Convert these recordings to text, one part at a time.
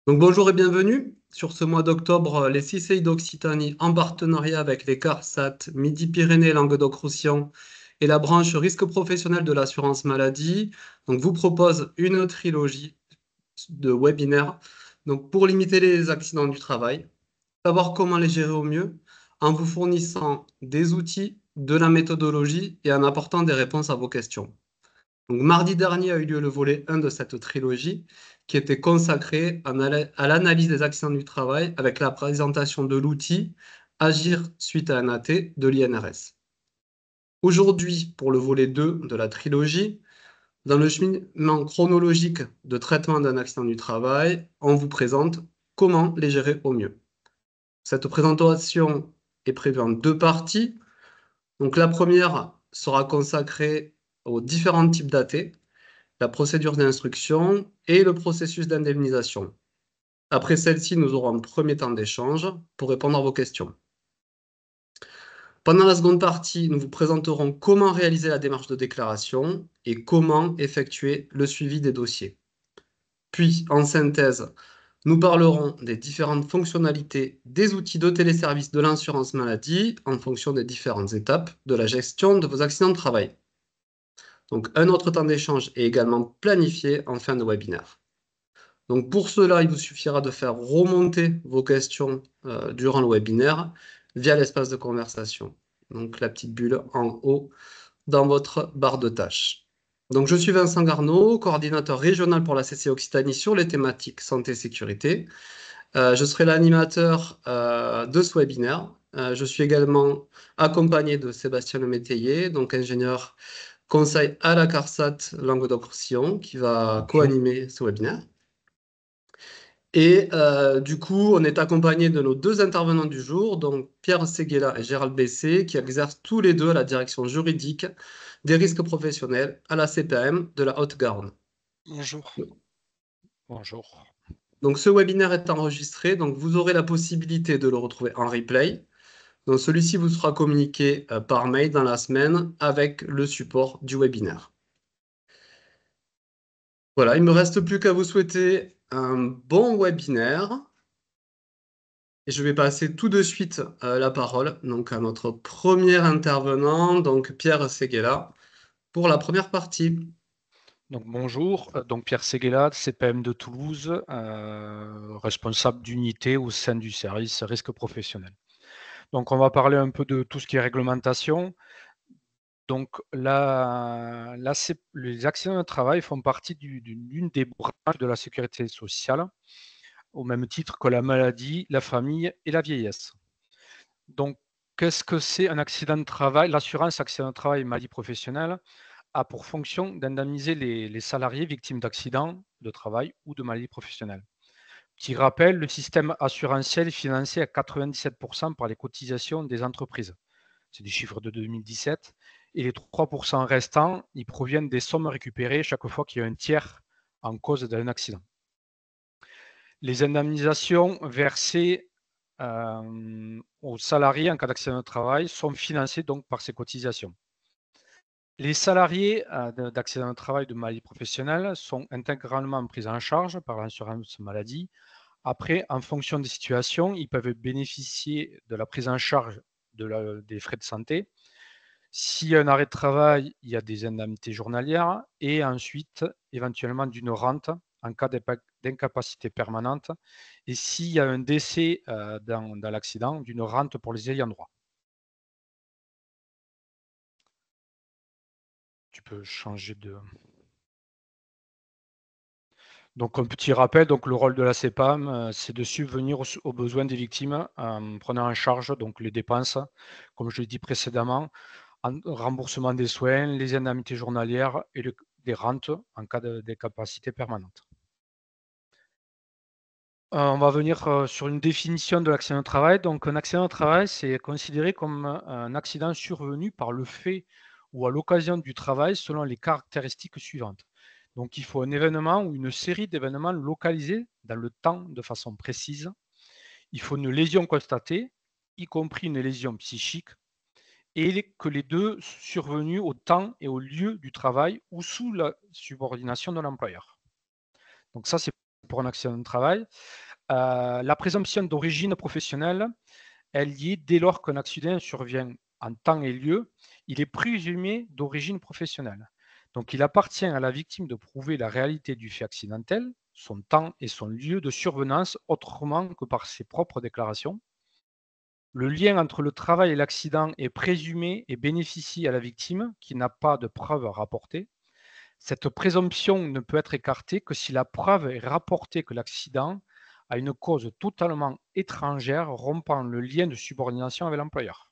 Donc bonjour et bienvenue. Sur ce mois d'octobre, les CCI d'Occitanie, en partenariat avec les CARSAT, Midi-Pyrénées, Languedoc-Roussillon et la branche risque professionnel de l'assurance maladie, vous propose une trilogie de webinaires pour limiter les accidents du travail, savoir comment les gérer au mieux, en vous fournissant des outils, de la méthodologie et en apportant des réponses à vos questions. Donc, mardi dernier a eu lieu le volet 1 de cette trilogie qui était consacré à l'analyse des accidents du travail avec la présentation de l'outil Agir suite à un AT de l'INRS. Aujourd'hui, pour le volet 2 de la trilogie, dans le cheminement chronologique de traitement d'un accident du travail, on vous présente comment les gérer au mieux. Cette présentation est prévue en deux parties. Donc, la première sera consacrée aux différents types d'AT, la procédure d'instruction et le processus d'indemnisation. Après celle-ci, nous aurons un premier temps d'échange pour répondre à vos questions. Pendant la seconde partie, nous vous présenterons comment réaliser la démarche de déclaration et comment effectuer le suivi des dossiers. Puis, en synthèse, nous parlerons des différentes fonctionnalités des outils de téléservice de l'assurance maladie en fonction des différentes étapes de la gestion de vos accidents de travail. Donc, un autre temps d'échange est également planifié en fin de webinaire. Donc pour cela, il vous suffira de faire remonter vos questions durant le webinaire via l'espace de conversation. Donc la petite bulle en haut dans votre barre de tâches. Donc je suis Vincent Garneau, coordinateur régional pour la CC Occitanie sur les thématiques santé et sécurité. Je serai l'animateur de ce webinaire. Je suis également accompagné de Sébastien Lemétayer, donc ingénieur conseil à la CARSAT Languedoc-Roussillon, qui va Bonjour. co-animer ce webinaire. Et du coup, on est accompagné de nos deux intervenants du jour, donc Pierre Seguela et Gérald Bessé, qui exercent tous les deux à la direction juridique des risques professionnels à la CPAM de la Haute-Garonne. Bonjour. Bonjour. Donc ce webinaire est enregistré, donc vous aurez la possibilité de le retrouver en replay. Donc celui-ci vous sera communiqué par mail dans la semaine avec le support du webinaire. Voilà, il ne me reste plus qu'à vous souhaiter un bon webinaire. Et je vais passer tout de suite la parole donc, à notre premier intervenant, donc Pierre Seguela, pour la première partie. Donc bonjour, donc Pierre Seguela, CPM de Toulouse, responsable d'unité au sein du service risque professionnel. Donc on va parler un peu de tout ce qui est réglementation. Donc là, les accidents de travail font partie d'une des branches de la sécurité sociale, au même titre que la maladie, la famille et la vieillesse. Donc qu'est-ce que c'est un accident de travail? L'assurance accident de travail et maladie professionnelle a pour fonction d'indemniser les salariés victimes d'accidents de travail ou de maladies professionnelles. Petit rappel, le système assurantiel est financé à 97% par les cotisations des entreprises. C'est des chiffres de 2017. Et les 3% restants, ils proviennent des sommes récupérées chaque fois qu'il y a un tiers en cause d'un accident. Les indemnisations versées aux salariés en cas d'accident de travail sont financées donc par ces cotisations. Les salariés d'accident de travail de maladie professionnelle sont intégralement pris en charge par l'assurance maladie. Après, en fonction des situations, ils peuvent bénéficier de la prise en charge des frais de santé. S'il y a un arrêt de travail, il y a des indemnités journalières et ensuite, éventuellement, d'une rente en cas d'incapacité permanente. Et s'il y a un décès dans l'accident, d'une rente pour les ayants droit. Tu peux changer de... Donc un petit rappel, donc le rôle de la CPAM, c'est de subvenir aux besoins des victimes en prenant en charge donc les dépenses, comme je l'ai dit précédemment, en remboursement des soins, les indemnités journalières et des rentes en cas d'incapacité permanente. On va venir sur une définition de l'accident de travail. Donc un accident de travail, c'est considéré comme un accident survenu par le fait ou à l'occasion du travail selon les caractéristiques suivantes. Donc il faut un événement ou une série d'événements localisés dans le temps de façon précise. Il faut une lésion constatée, y compris une lésion psychique, et que les deux survenus au temps et au lieu du travail ou sous la subordination de l'employeur. Donc ça, c'est pour un accident de travail. La présomption d'origine professionnelle, elle y est dès lors qu'un accident survient en temps et lieu, il est présumé d'origine professionnelle. Donc, il appartient à la victime de prouver la réalité du fait accidentel, son temps et son lieu de survenance autrement que par ses propres déclarations. Le lien entre le travail et l'accident est présumé et bénéficie à la victime qui n'a pas de preuves à rapporter. Cette présomption ne peut être écartée que si la preuve est rapportée que l'accident a une cause totalement étrangère rompant le lien de subordination avec l'employeur.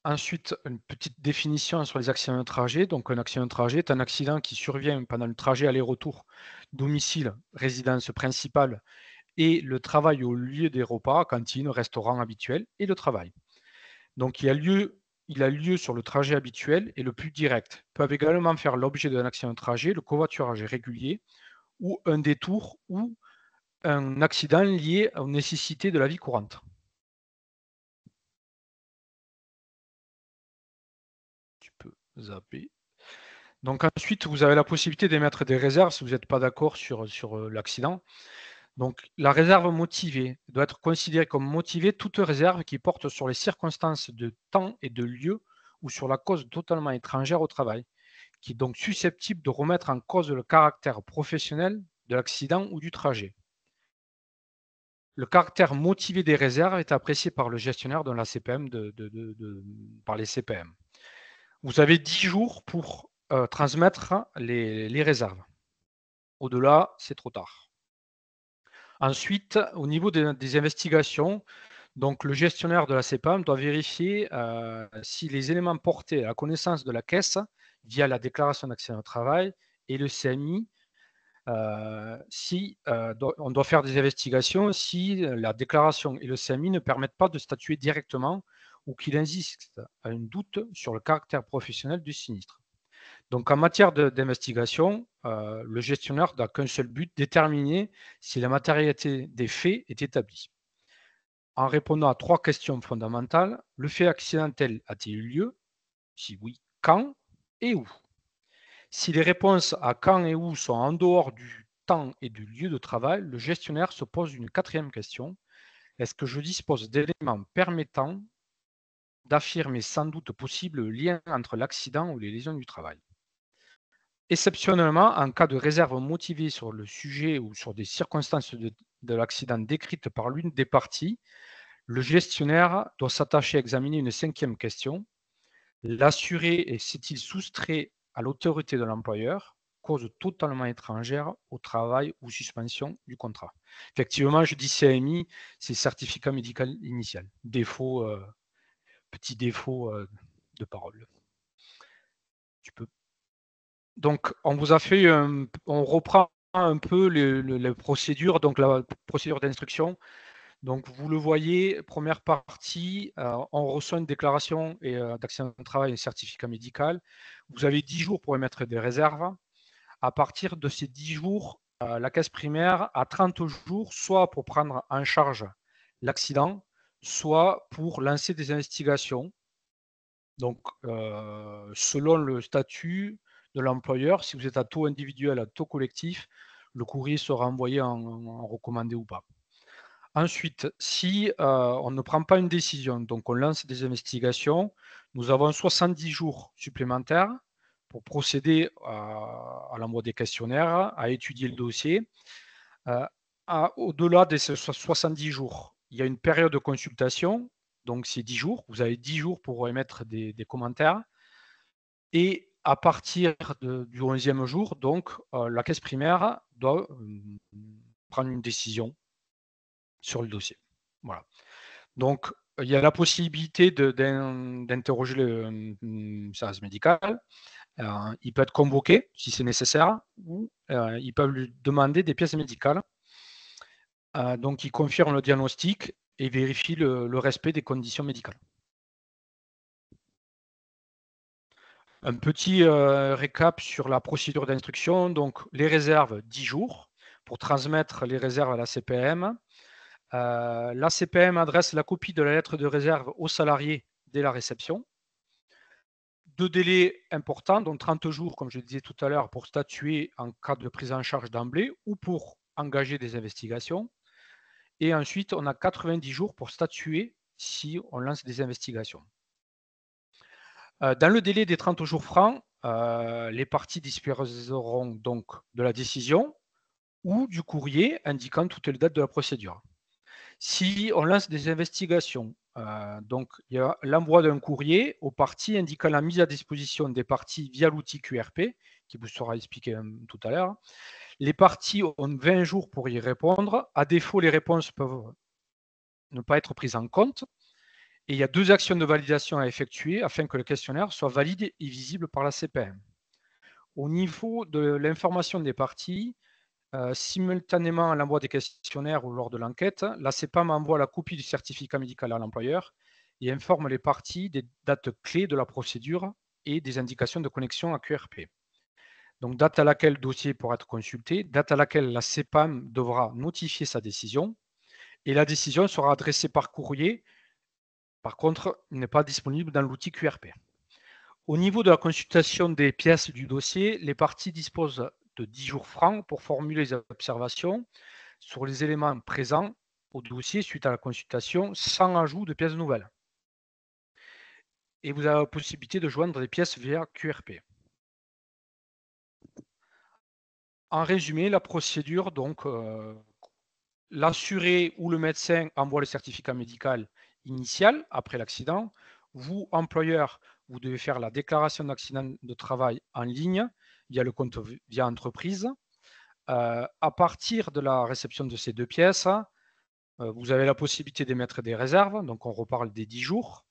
Ensuite, une petite définition sur les accidents de trajet. Donc, un accident de trajet est un accident qui survient pendant le trajet aller-retour domicile, résidence principale et le travail au lieu des repas, cantine, restaurant habituel et le travail. Donc, il a lieu sur le trajet habituel et le plus direct. Peuvent également faire l'objet d'un accident de trajet, le covoiturage régulier ou un détour ou un accident lié aux nécessités de la vie courante. Tu peux zapper. Donc ensuite, vous avez la possibilité d'émettre des réserves si vous n'êtes pas d'accord sur l'accident. Donc la réserve motivée doit être considérée comme motivée toute réserve qui porte sur les circonstances de temps et de lieu ou sur la cause totalement étrangère au travail, qui est donc susceptible de remettre en cause le caractère professionnel de l'accident ou du trajet. Le caractère motivé des réserves est apprécié par le gestionnaire dans la CPM par les CPM. Vous avez 10 jours pour transmettre les réserves. Au-delà, c'est trop tard. Ensuite, au niveau des investigations, donc le gestionnaire de la CPAM doit vérifier si les éléments portés à la connaissance de la caisse via la déclaration d'accident de travail et le CMI, on doit faire des investigations si la déclaration et le CMI ne permettent pas de statuer directement ou qu'il existe un doute sur le caractère professionnel du sinistre. Donc, en matière d'investigation, le gestionnaire n'a qu'un seul but, déterminer si la matérialité des faits est établie. En répondant à 3 questions fondamentales, le fait accidentel a-t-il eu lieu? Si oui, quand et où? Si les réponses à quand et où sont en dehors du temps et du lieu de travail, le gestionnaire se pose une 4e question. Est-ce que je dispose d'éléments permettant d'affirmer sans doute possible le lien entre l'accident ou les lésions du travail? Exceptionnellement, en cas de réserve motivée sur le sujet ou sur des circonstances de l'accident décrites par l'une des parties, le gestionnaire doit s'attacher à examiner une 5e question. L'assuré s'est-il soustrait à l'autorité de l'employeur, cause totalement étrangère au travail ou suspension du contrat? Effectivement, je dis CMI, c'est certificat médical initial. Défaut, petit défaut de parole. Tu peux. Donc, on vous a fait, on reprend un peu les procédures, donc la procédure d'instruction. Donc, vous le voyez, première partie, on reçoit une déclaration d'accident de travail et un certificat médical. Vous avez 10 jours pour émettre des réserves. À partir de ces 10 jours, la caisse primaire a 30 jours, soit pour prendre en charge l'accident, soit pour lancer des investigations. Donc, selon le statut de l'employeur, si vous êtes à taux individuel, à taux collectif, le courrier sera envoyé en recommandé ou pas. Ensuite, si on ne prend pas une décision, donc on lance des investigations, nous avons 70 jours supplémentaires pour procéder à l'envoi des questionnaires, à étudier le dossier. Au-delà de ces 70 jours, il y a une période de consultation, donc c'est 10 jours. Vous avez 10 jours pour émettre des commentaires. Et à partir du 11e jour, donc, la caisse primaire doit prendre une décision sur le dossier. Voilà. Donc, il y a la possibilité d'interroger le service médical. Il peut être convoqué si c'est nécessaire ou ils peuvent lui demander des pièces médicales. Donc, il confirme le diagnostic et vérifie le respect des conditions médicales. Un petit récap sur la procédure d'instruction. Donc, les réserves, 10 jours pour transmettre les réserves à la CPM. La CPM adresse la copie de la lettre de réserve au salarié dès la réception. 2 délais importants, donc 30 jours, comme je le disais tout à l'heure, pour statuer en cas de prise en charge d'emblée ou pour engager des investigations. Et ensuite, on a 90 jours pour statuer si on lance des investigations. Dans le délai des 30 jours francs, les parties disposeront donc de la décision ou du courrier indiquant toutes les dates de la procédure. Si on lance des investigations, donc il y a l'envoi d'un courrier aux parties indiquant la mise à disposition des parties via l'outil QRP, qui vous sera expliqué tout à l'heure. Les parties ont 20 jours pour y répondre. À défaut, les réponses peuvent ne pas être prises en compte. Et il y a 2 actions de validation à effectuer afin que le questionnaire soit valide et visible par la CPM. Au niveau de l'information des parties, simultanément à l'envoi des questionnaires ou lors de l'enquête, la CPAM envoie la copie du certificat médical à l'employeur et informe les parties des dates clés de la procédure et des indications de connexion à QRP. Donc, date à laquelle le dossier pourra être consulté, date à laquelle la CPAM devra notifier sa décision, et la décision sera adressée par courrier. Par contre, il n'est pas disponible dans l'outil QRP. Au niveau de la consultation des pièces du dossier, les parties disposent de 10 jours francs pour formuler les observations sur les éléments présents au dossier suite à la consultation sans ajout de pièces nouvelles. Et vous avez la possibilité de joindre des pièces via QRP. En résumé, la procédure, donc, l'assuré ou le médecin envoie le certificat médical initial après l'accident. Vous, employeur, vous devez faire la déclaration d'accident de travail en ligne via le compte via entreprise. À partir de la réception de ces 2 pièces, vous avez la possibilité d'émettre des réserves, donc on reparle des 10 jours.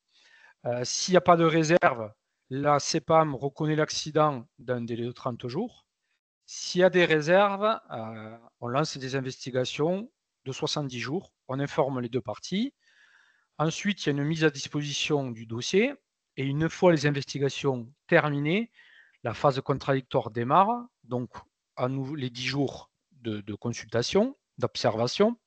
S'il n'y a pas de réserve, la CPAM reconnaît l'accident d'un délai de 30 jours. S'il y a des réserves, on lance des investigations de 70 jours, on informe les 2 parties. Ensuite, il y a une mise à disposition du dossier et une fois les investigations terminées, la phase contradictoire démarre, donc à nouveau les 10 jours de consultation, d'observation.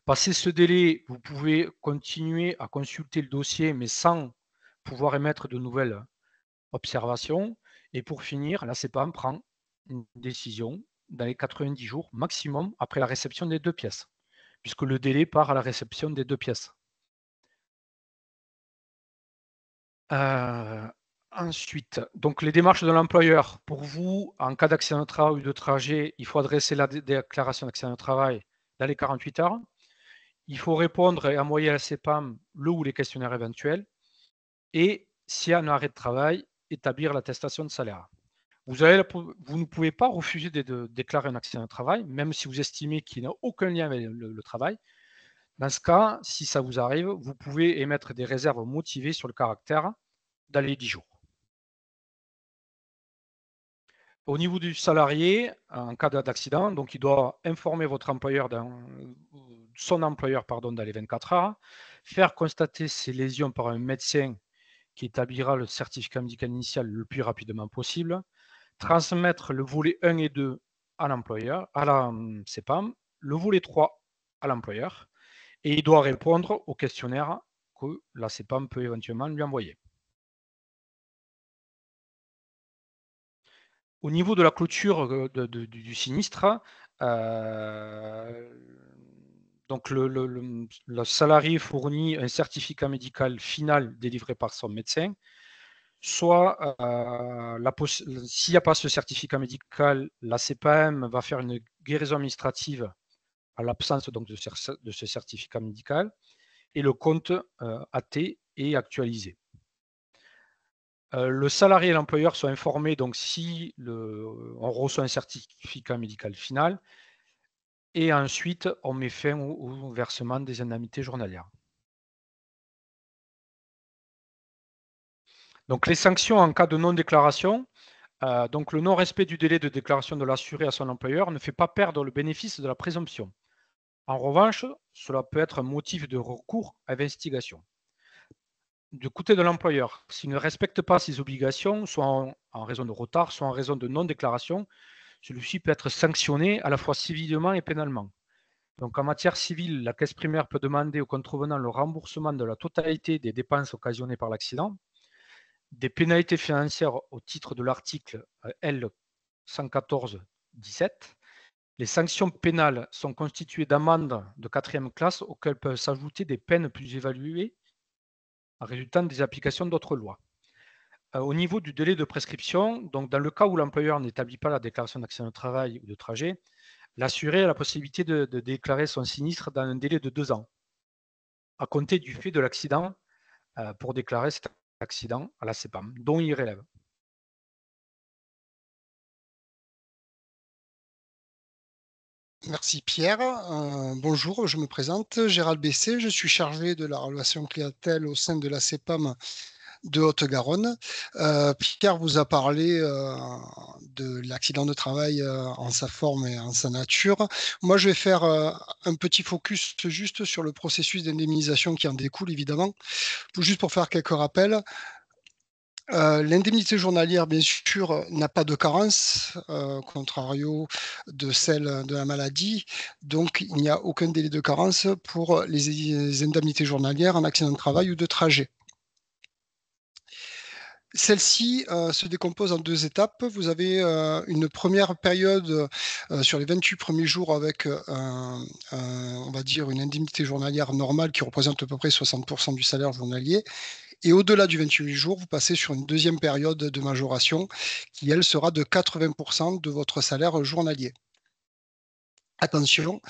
Passé ce délai, vous pouvez continuer à consulter le dossier, mais sans pouvoir émettre de nouvelles observations. Et pour finir, la CPAM prend une décision dans les 90 jours maximum après la réception des 2 pièces, puisque le délai part à la réception des 2 pièces. Ensuite, donc les démarches de l'employeur. Pour vous, en cas d'accident de travail ou de trajet, il faut adresser la déclaration d'accident de travail dans les 48 heures. Il faut répondre et envoyer à la CPAM le ou les questionnaires éventuels. Et s'il y a un arrêt de travail, établir l'attestation de salaire. Vous ne pouvez pas refuser de déclarer un accident de travail, même si vous estimez qu'il n'a aucun lien avec le travail. Dans ce cas, si ça vous arrive, vous pouvez émettre des réserves motivées sur le caractère dans les 10 jours. Au niveau du salarié, en cas d'accident, donc il doit informer votre employeur son employeur dans les 24 heures, faire constater ces lésions par un médecin qui établira le certificat médical initial le plus rapidement possible, transmettre le volet 1 et 2 à l'employeur, à la CPAM, le volet 3 à l'employeur, et il doit répondre au questionnaire que la CPAM peut éventuellement lui envoyer. Au niveau de la clôture du sinistre, donc le salarié fournit un certificat médical final délivré par son médecin. Soit, s'il n'y a pas ce certificat médical, la CPAM va faire une guérison administrative à l'absence donc de ce certificat médical et le compte AT est actualisé. Le salarié et l'employeur sont informés donc si on reçoit un certificat médical final et ensuite on met fin au versement des indemnités journalières. Donc les sanctions en cas de non-déclaration, donc le non-respect du délai de déclaration de l'assuré à son employeur ne fait pas perdre le bénéfice de la présomption. En revanche, cela peut être un motif de recours à investigation. Du côté de l'employeur, s'il ne respecte pas ses obligations, soit en raison de retard, soit en raison de non-déclaration, celui-ci peut être sanctionné à la fois civilement et pénalement. Donc en matière civile, la caisse primaire peut demander au contrevenant le remboursement de la totalité des dépenses occasionnées par l'accident. des pénalités financières au titre de l'article L 114-17. Les sanctions pénales sont constituées d'amendes de 4e classe auxquelles peuvent s'ajouter des peines plus évaluées en résultant des applications d'autres lois. Au niveau du délai de prescription, donc dans le cas où l'employeur n'établit pas la déclaration d'accident de travail ou de trajet, l'assuré a la possibilité de déclarer son sinistre dans un délai de 2 ans, à compter du fait de l'accident, pour déclarer cet accident à la CEPAM, dont il relève. Merci Pierre. Bonjour, je me présente, Gérald Bessé, je suis chargé de la relation clientèle au sein de la CEPAM de Haute-Garonne. Pierre vous a parlé de l'accident de travail en sa forme et en sa nature. Moi, je vais faire un petit focus juste sur le processus d'indemnisation qui en découle, évidemment. Juste pour faire quelques rappels, l'indemnité journalière, bien sûr, n'a pas de carence, contrario de celle de la maladie. Donc, il n'y a aucun délai de carence pour les indemnités journalières en accident de travail ou de trajet. Celle-ci se décompose en 2 étapes. Vous avez une première période sur les 28 premiers jours avec, on va dire, une indemnité journalière normale qui représente à peu près 60% du salaire journalier. Et au-delà du 28 jours, vous passez sur une deuxième période de majoration qui, elle, sera de 80% de votre salaire journalier. Attention,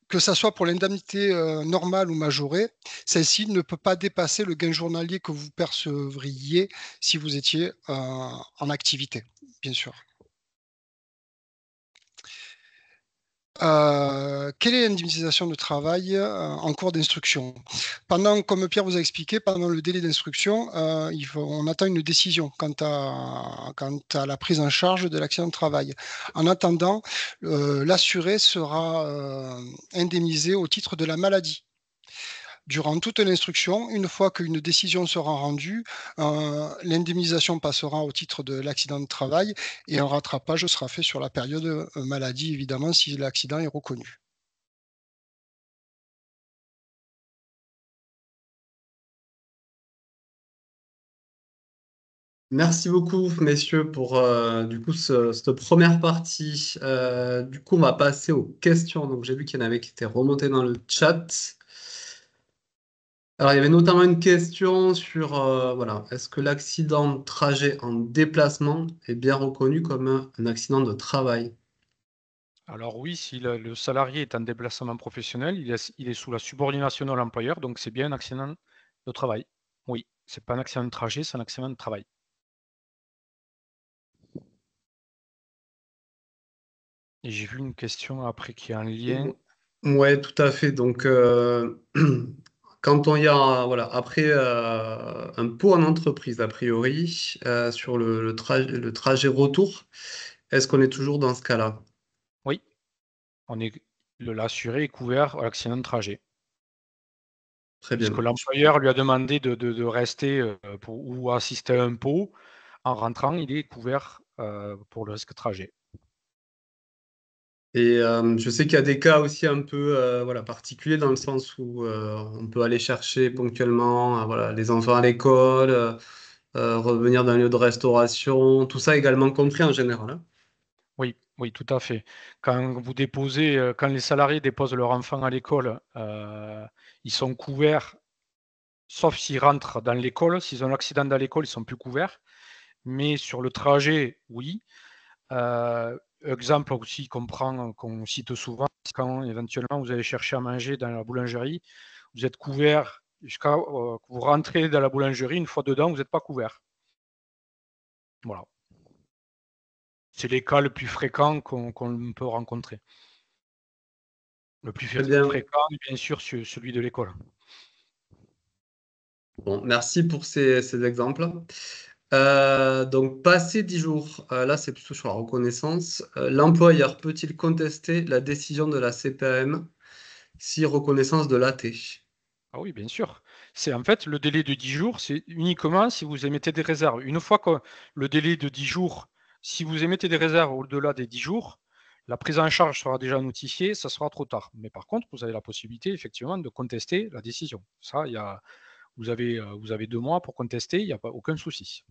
que ça soit pour l'indemnité normale ou majorée, celle-ci ne peut pas dépasser le gain journalier que vous percevriez si vous étiez en activité, bien sûr. Quelle est l'indemnisation de travail en cours d'instruction? Comme Pierre vous a expliqué, pendant le délai d'instruction, on attend une décision quant à la prise en charge de l'accident de travail. En attendant, l'assuré sera indemnisé au titre de la maladie. Durant toute l'instruction, une fois qu'une décision sera rendue, l'indemnisation passera au titre de l'accident de travail et un rattrapage sera fait sur la période maladie, évidemment, si l'accident est reconnu. Merci beaucoup, messieurs, pour du coup cette première partie. Du coup, on va passer aux questions. Donc, j'ai vu qu'il y en avait qui étaient remontées dans le chat. Alors, il y avait notamment une question sur voilà, est-ce que l'accident de trajet en déplacement est bien reconnu comme un accident de travail? Alors oui, si le salarié est en déplacement professionnel, il est sous la subordination de l'employeur, donc c'est bien un accident de travail. Oui, c'est pas un accident de trajet, c'est un accident de travail. Et j'ai vu une question après qui est en lien. Ouais, tout à fait. Donc, quand on y a, voilà, après un pot en entreprise, a priori, sur le trajet retour, est-ce qu'on est toujours dans ce cas-là? Oui, l'assuré est couvert à l'accident de trajet. Très Puisque bien. l'employeur lui a demandé de rester ou assister à un pot, en rentrant, il est couvert pour le risque trajet. Et je sais qu'il y a des cas aussi un peu voilà, particuliers dans le sens où on peut aller chercher ponctuellement voilà, les enfants à l'école, revenir d'un lieu de restauration, tout ça également compris en général, hein. Oui, oui, tout à fait. Quand les salariés déposent leur enfant à l'école, ils sont couverts, sauf s'ils rentrent dans l'école. S'ils ont un accident dans l'école, ils sont plus couverts. Mais sur le trajet, oui. Exemple aussi qu'on cite souvent, c'est quand éventuellement vous allez chercher à manger dans la boulangerie, vous êtes couvert jusqu'à que vous rentrez dans la boulangerie, une fois dedans, vous n'êtes pas couvert. Voilà. C'est les cas le plus fréquent qu'on peut rencontrer. Le plus Très bien. fréquent, bien sûr, celui de l'école. Bon, merci pour ces exemples. Donc, passé 10 jours, là c'est plutôt sur la reconnaissance. L'employeur peut-il contester la décision de la CPAM si reconnaissance de l'AT? Ah oui, bien sûr. C'est en fait le délai de 10 jours, c'est uniquement si vous émettez des réserves. Une fois que le délai de 10 jours, si vous émettez des réserves au-delà des 10 jours, la prise en charge sera déjà notifiée, ça sera trop tard. Mais par contre, vous avez la possibilité effectivement de contester la décision. Ça, vous avez 2 mois pour contester, il n'y a pas aucun souci.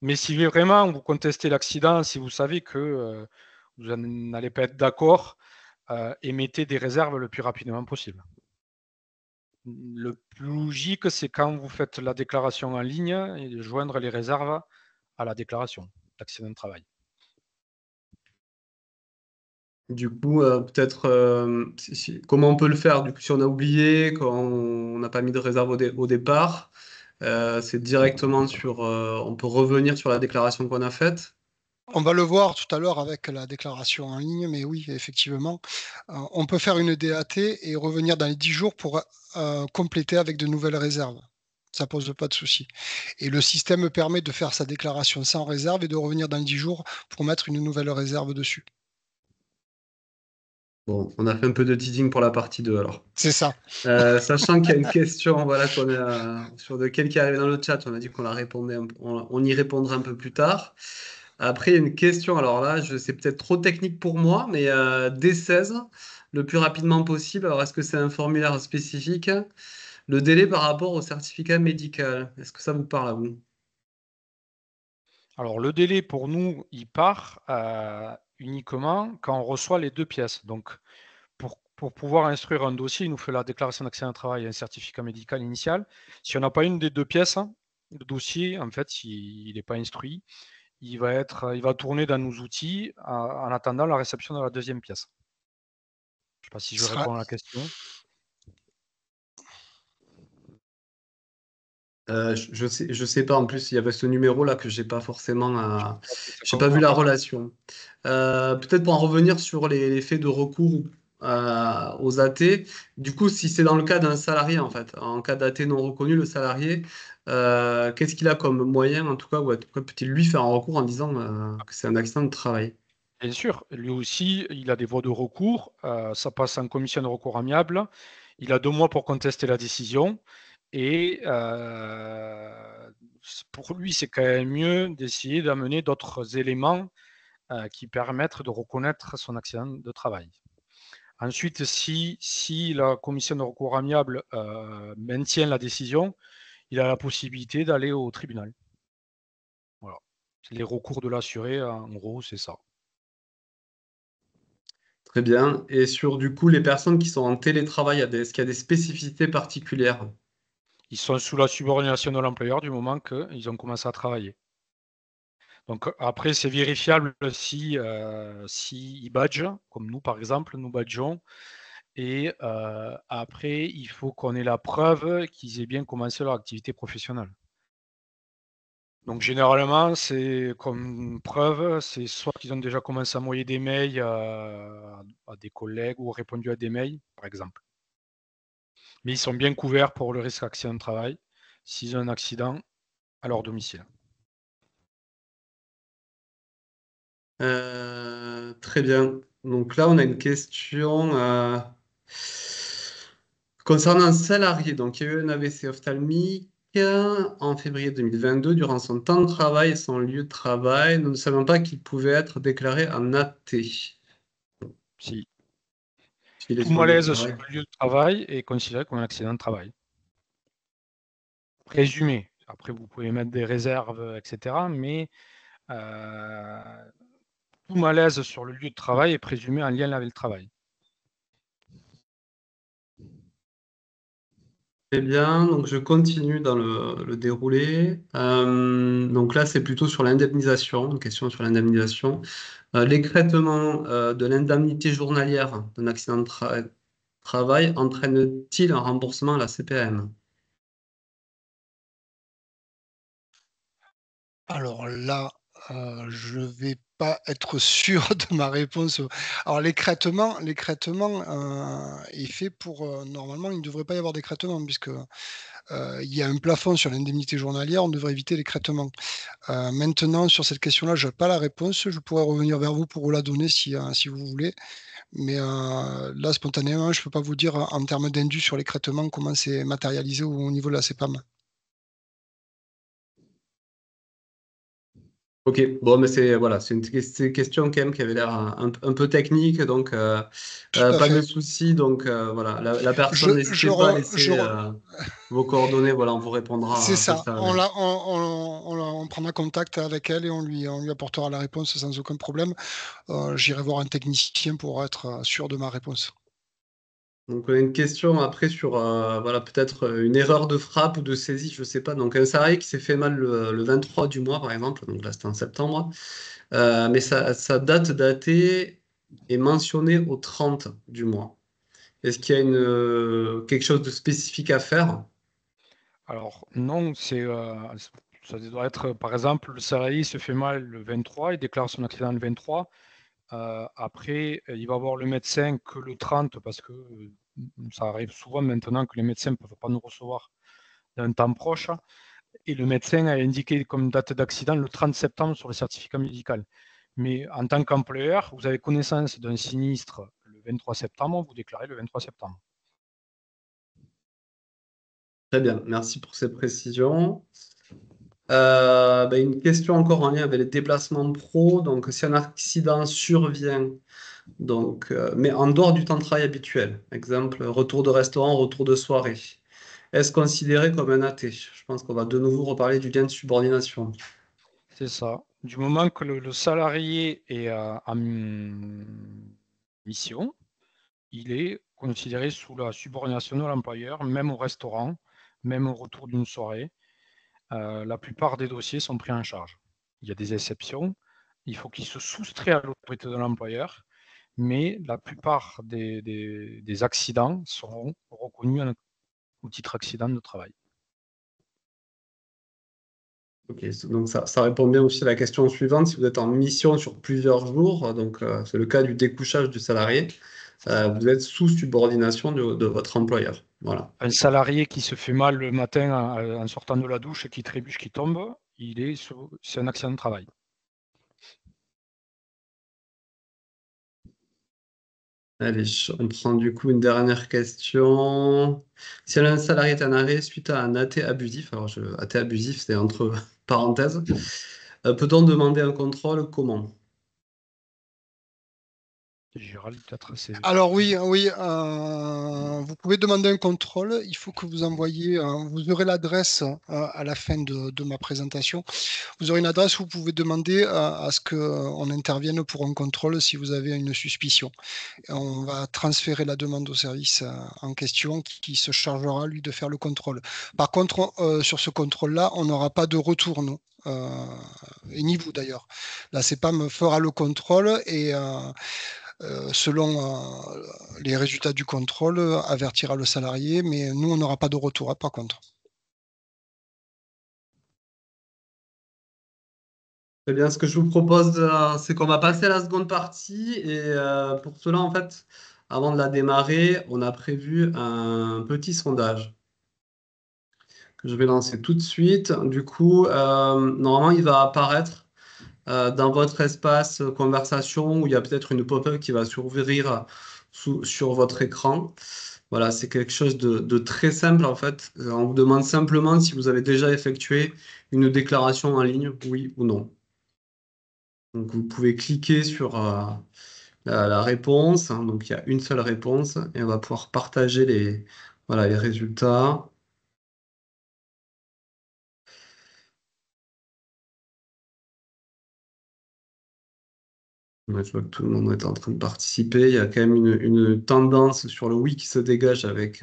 Mais si vraiment vous contestez l'accident, si vous savez que vous n'allez pas être d'accord, émettez des réserves le plus rapidement possible. Le plus logique, c'est quand vous faites la déclaration en ligne et de joindre les réserves à la déclaration d'accident de travail. Du coup, peut-être, comment on peut le faire? Du coup, si on a oublié, quand on n'a pas mis de réserve au départ, c'est directement sur, on peut revenir sur la déclaration qu'on a faite. On va le voir tout à l'heure avec la déclaration en ligne, mais oui, effectivement, on peut faire une DAT et revenir dans les 10 jours pour, compléter avec de nouvelles réserves. Ça pose pas de souci et le système permet de faire sa déclaration sans réserve et de revenir dans les 10 jours pour mettre une nouvelle réserve dessus. Bon, on a fait un peu de teasing pour la partie 2 alors. C'est ça. Sachant qu'il y a une question, voilà, qu'on a, sur lequel qui est arrivée dans le chat, on a dit qu'on la répondait, on y répondra un peu plus tard. Après, il y a une question, alors là, c'est peut-être trop technique pour moi, mais D16, le plus rapidement possible. Alors, est-ce que c'est un formulaire spécifique? Le délai par rapport au certificat médical, est-ce que ça vous parle à vous? Alors le délai pour nous, il part uniquement quand on reçoit les 2 pièces. Donc pour pouvoir instruire un dossier, il nous faut la déclaration d'accident de travail et un certificat médical initial. Si on n'a pas une des 2 pièces, le dossier, en fait, s'il n'est pas instruit, il va tourner dans nos outils en attendant la réception de la 2e pièce. Je ne sais pas si je Sera réponds à la question. Je sais pas. En plus, il y avait ce numéro là que j'ai pas forcément, j'ai pas vu la Après, relation. Peut-être pour en revenir sur les faits de recours aux AT. Du coup, si c'est dans le cas d'un salarié en fait, en cas d'AT non reconnu, le salarié, qu'est-ce qu'il a comme moyen, en tout cas, ou en tout cas, peut-il lui faire un recours en disant que c'est un accident de travail? bien sûr, lui aussi, il a des voies de recours. Ça passe en commission de recours amiable. Il a 2 mois pour contester la décision. Et pour lui, c'est quand même mieux d'essayer d'amener d'autres éléments qui permettent de reconnaître son accident de travail. Ensuite, si la commission de recours amiable maintient la décision, il a la possibilité d'aller au tribunal. Voilà. Les recours de l'assuré, en gros, c'est ça. Très bien. Et sur du coup les personnes qui sont en télétravail, est-ce qu'il y a des spécificités particulières? Ils sont sous la subordination de l'employeur du moment qu'ils ont commencé à travailler. Donc après, c'est vérifiable si ils badgent, comme nous par exemple, nous badgeons. Et après, il faut qu'on ait la preuve qu'ils aient bien commencé leur activité professionnelle. Donc généralement, c'est comme preuve, c'est soit qu'ils ont déjà commencé à envoyer des mails à des collègues ou répondu à des mails, par exemple. Mais ils sont bien couverts pour le risque accident de travail s'ils ont un accident à leur domicile. Très bien. Donc là, on a une question concernant un salarié. Donc, il y a eu un AVC ophtalmique en février 2022 durant son temps de travail et son lieu de travail. Nous ne savions pas qu'il pouvait être déclaré en AT. Si. S'il est Tout sur le lieu de malaise sur travail. le lieu de travail est considéré comme un accident de travail. Présumé. Après, vous pouvez mettre des réserves, etc. Mais tout malaise sur le lieu de travail est présumé en lien avec le travail. Très bien, donc je continue dans le déroulé. Donc là, c'est plutôt sur l'indemnisation, une question sur l'indemnisation. L'écrêtement de l'indemnité journalière d'un accident de travail entraîne-t-il un remboursement à la CPAM? Alors là, je vais pas être sûr de ma réponse. Alors l'écrêtement, est fait pour, normalement, il ne devrait pas y avoir d'écrêtement puisque, il y a un plafond sur l'indemnité journalière, on devrait éviter l'écrêtement. Maintenant sur cette question-là, je n'ai pas la réponse, je pourrais revenir vers vous pour vous la donner si vous voulez. Mais, là spontanément, je ne peux pas vous dire en termes d'indus sur l'écrêtement comment c'est matérialisé au niveau de la CPAM. Ok, bon, mais c'est voilà, c'est une question quand même qui avait l'air un peu technique, donc Tout à pas de fait. souci. Donc voilà, la Je, personne, je, n'hésitez pas à re- je laisser re- vos coordonnées, voilà, on vous C'est répondra à ça. ça. On prendra contact avec elle et on lui apportera la réponse sans aucun problème. J'irai voir un technicien pour être sûr de ma réponse. Donc on a une question après sur voilà, peut-être une erreur de frappe ou de saisie, je sais pas. Donc un salarié qui s'est fait mal le 23 du mois, par exemple, donc là c'était en septembre, mais sa date datée est mentionnée au 30 du mois. Est-ce qu'il y a quelque chose de spécifique à faire? Alors non, ça doit être, par exemple, le salarié se fait mal le 23, il déclare son accident le 23. Après, il va voir le médecin que le 30 parce que ça arrive souvent maintenant que les médecins ne peuvent pas nous recevoir d'un temps proche. Et le médecin a indiqué comme date d'accident le 30 septembre sur le certificat médical. Mais en tant qu'employeur, vous avez connaissance d'un sinistre le 23 septembre, vous déclarez le 23 septembre. Très bien, merci pour ces précisions. Une question encore en lien avec les déplacements pro. Donc, si un accident survient, donc, mais en dehors du temps de travail habituel, exemple, retour de restaurant, retour de soirée, est-ce considéré comme un AT? Je pense qu'on va de nouveau reparler du lien de subordination. C'est ça. Du moment que le salarié est en mission, il est considéré sous la subordination de l'employeur, même au restaurant, même au retour d'une soirée. La plupart des dossiers sont pris en charge. Il y a des exceptions. Il faut qu'il se soustrait à l'autorité de l'employeur, mais la plupart des accidents seront reconnus au titre accident de travail. Ok, donc ça répond bien aussi à la question suivante. Si vous êtes en mission sur plusieurs jours, donc c'est le cas du découchage du salarié, vous êtes sous subordination de votre employeur. Voilà. Un salarié qui se fait mal le matin en sortant de la douche, qui trébuche, qui tombe, c'est un accident de travail. Allez, on prend du coup une dernière question. Si un salarié est en arrêt suite à un AT abusif, alors AT abusif, c'est entre parenthèses, peut-on demander un contrôle comment? Gérald, peut-être, c'est Alors oui, vous pouvez demander un contrôle. Il faut que vous envoyiez, vous aurez l'adresse à la fin de ma présentation. Vous aurez une adresse où vous pouvez demander à ce qu'on intervienne pour un contrôle si vous avez une suspicion. Et on va transférer la demande au service en question qui se chargera, lui, de faire le contrôle. Par contre, sur ce contrôle-là, on n'aura pas de retour, nous. Et ni vous d'ailleurs. La CEPAM fera le contrôle et selon les résultats du contrôle, avertira le salarié, mais nous, on n'aura pas de retour, par contre. Eh bien, ce que je vous propose, c'est qu'on va passer à la seconde partie. Et pour cela, en fait, avant de la démarrer, on a prévu un petit sondage que je vais lancer tout de suite. Du coup, normalement, il va apparaître dans votre espace conversation où il y a peut-être une pop-up qui va s'ouvrir sur votre écran. Voilà, c'est quelque chose de très simple en fait. On vous demande simplement si vous avez déjà effectué une déclaration en ligne, oui ou non. Donc vous pouvez cliquer sur la réponse. Hein. Donc il y a une seule réponse et on va pouvoir partager voilà, les résultats. Ouais, je vois que tout le monde est en train de participer. Il y a quand même une tendance sur le oui qui se dégage avec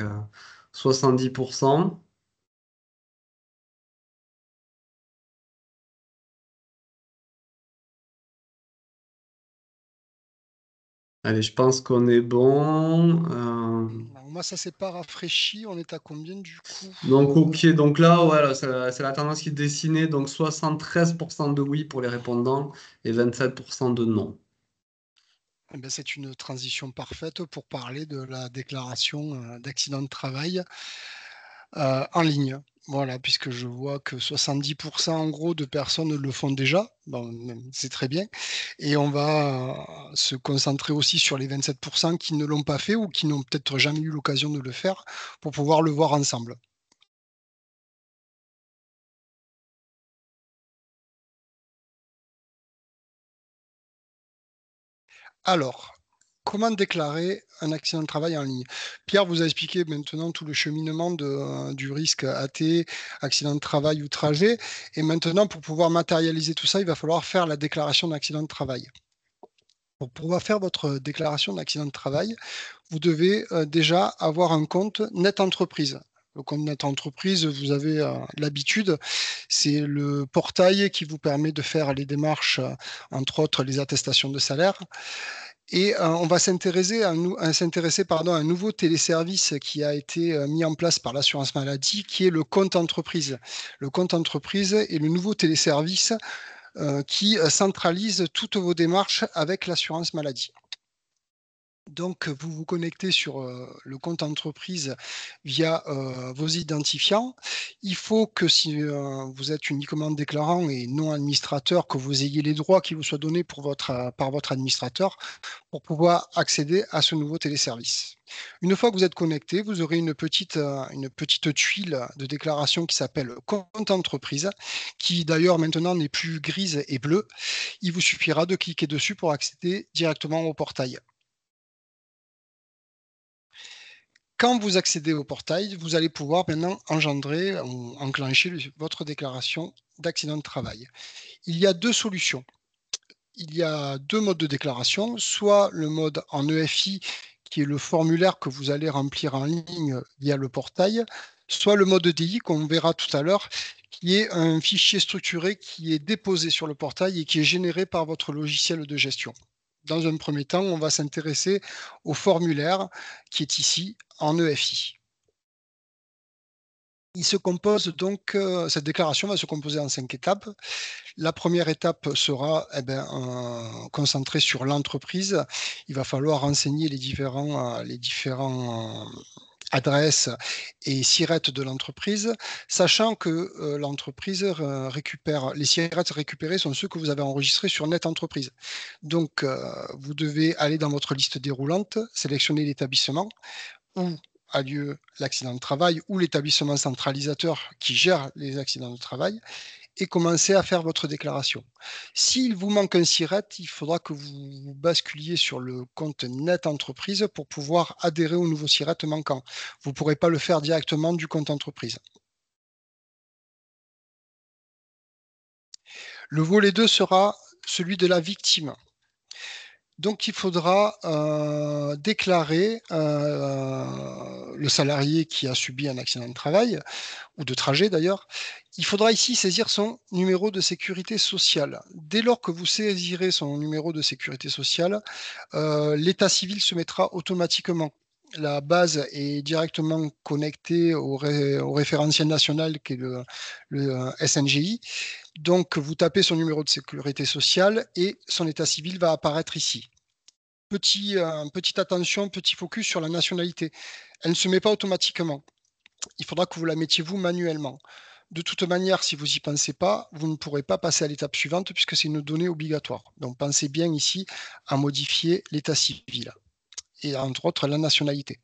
70%. Allez, je pense qu'on est bon. Alors, moi, ça s'est pas rafraîchi. On est à combien du coup? Donc, ok, donc là, voilà, c'est la tendance qui est dessinée. Donc, 73% de oui pour les répondants et 27% de non. Eh ben, c'est une transition parfaite pour parler de la déclaration d'accident de travail en ligne. Voilà, puisque je vois que 70% en gros de personnes le font déjà. Bon, c'est très bien. Et on va se concentrer aussi sur les 27% qui ne l'ont pas fait ou qui n'ont peut-être jamais eu l'occasion de le faire pour pouvoir le voir ensemble. Alors, comment déclarer un accident de travail en ligne? Pierre vous a expliqué maintenant tout le cheminement du risque AT, accident de travail ou trajet. Et maintenant, pour pouvoir matérialiser tout ça, il va falloir faire la déclaration d'accident de travail. Pour pouvoir faire votre déclaration d'accident de travail, vous devez déjà avoir un compte Net Entreprise. Le compte Net Entreprise, vous avez l'habitude, c'est le portail qui vous permet de faire les démarches, entre autres les attestations de salaire. Et on va s'intéresser à un nouveau téléservice qui a été mis en place par l'assurance maladie, qui est le compte entreprise. Le compte entreprise est le nouveau téléservice qui centralise toutes vos démarches avec l'assurance maladie. Donc, vous vous connectez sur le compte entreprise via vos identifiants. Il faut que si vous êtes uniquement déclarant et non administrateur, que vous ayez les droits qui vous soient donnés par votre administrateur pour pouvoir accéder à ce nouveau téléservice. Une fois que vous êtes connecté, vous aurez une petite tuile de déclaration qui s'appelle compte entreprise, qui d'ailleurs maintenant n'est plus grise et bleue. Il vous suffira de cliquer dessus pour accéder directement au portail. Quand vous accédez au portail, vous allez pouvoir maintenant engendrer ou enclencher votre déclaration d'accident de travail. Il y a deux solutions. Il y a deux modes de déclaration, soit le mode en EFI, qui est le formulaire que vous allez remplir en ligne via le portail, soit le mode EDI qu'on verra tout à l'heure, qui est un fichier structuré qui est déposé sur le portail et qui est généré par votre logiciel de gestion. Dans un premier temps, on va s'intéresser au formulaire qui est ici en EFI. Il se compose donc, cette déclaration va se composer en 5 étapes. La première étape sera concentrée sur l'entreprise. Il va falloir renseigner les différents adresses et SIRET de l'entreprise, sachant que l'entreprise récupère, les SIRET récupérés sont ceux que vous avez enregistrés sur Net Entreprise. Donc, vous devez aller dans votre liste déroulante, sélectionner l'établissement où a lieu l'accident de travail ou l'établissement centralisateur qui gère les accidents de travail et commencer à faire votre déclaration. S'il vous manque un SIRET, il faudra que vous basculiez sur le compte Net Entreprise pour pouvoir adhérer au nouveau SIRET manquant. Vous ne pourrez pas le faire directement du compte entreprise. Le volet 2 sera celui de la victime. Donc, il faudra déclarer le salarié qui a subi un accident de travail, ou de trajet d'ailleurs. Il faudra ici saisir son numéro de sécurité sociale. Dès lors que vous saisirez son numéro de sécurité sociale, l'état civil se mettra automatiquement. La base est directement connectée au référentiel national qui est le SNGI. Donc, vous tapez son numéro de sécurité sociale et son état civil va apparaître ici. Petite attention, petit focus sur la nationalité. Elle ne se met pas automatiquement. Il faudra que vous la mettiez vous manuellement. De toute manière, si vous n'y pensez pas, vous ne pourrez pas passer à l'étape suivante puisque c'est une donnée obligatoire. Donc, pensez bien ici à modifier l'état civil et entre autres la nationalité.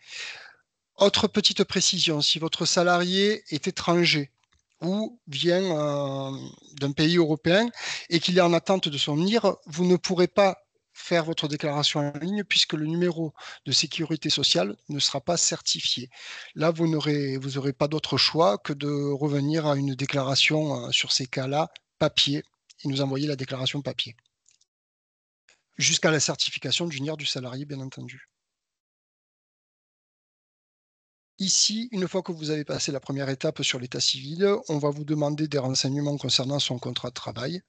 Autre petite précision, si votre salarié est étranger ou vient d'un pays européen et qu'il est en attente de son NIR, vous ne pourrez pas faire votre déclaration en ligne puisque le numéro de sécurité sociale ne sera pas certifié. Là, vous n'aurez pas d'autre choix que de revenir à une déclaration sur ces cas-là, papier, et nous envoyer la déclaration papier. Jusqu'à la certification du NIR du salarié, bien entendu. Ici, une fois que vous avez passé la première étape sur l'état civil, on va vous demander des renseignements concernant son contrat de travail.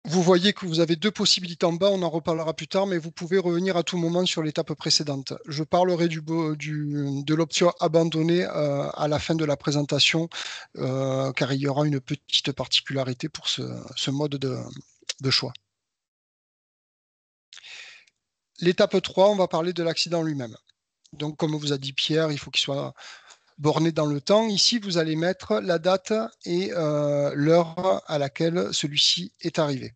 Vous voyez que vous avez deux possibilités en bas, on en reparlera plus tard, mais vous pouvez revenir à tout moment sur l'étape précédente. Je parlerai de l'option abandonnée à la fin de la présentation, car il y aura une petite particularité pour ce mode de choix. L'étape 3, on va parler de l'accident lui-même. Donc, comme vous a dit Pierre, il faut qu'il soit borné dans le temps. Ici, vous allez mettre la date et l'heure à laquelle celui-ci est arrivé.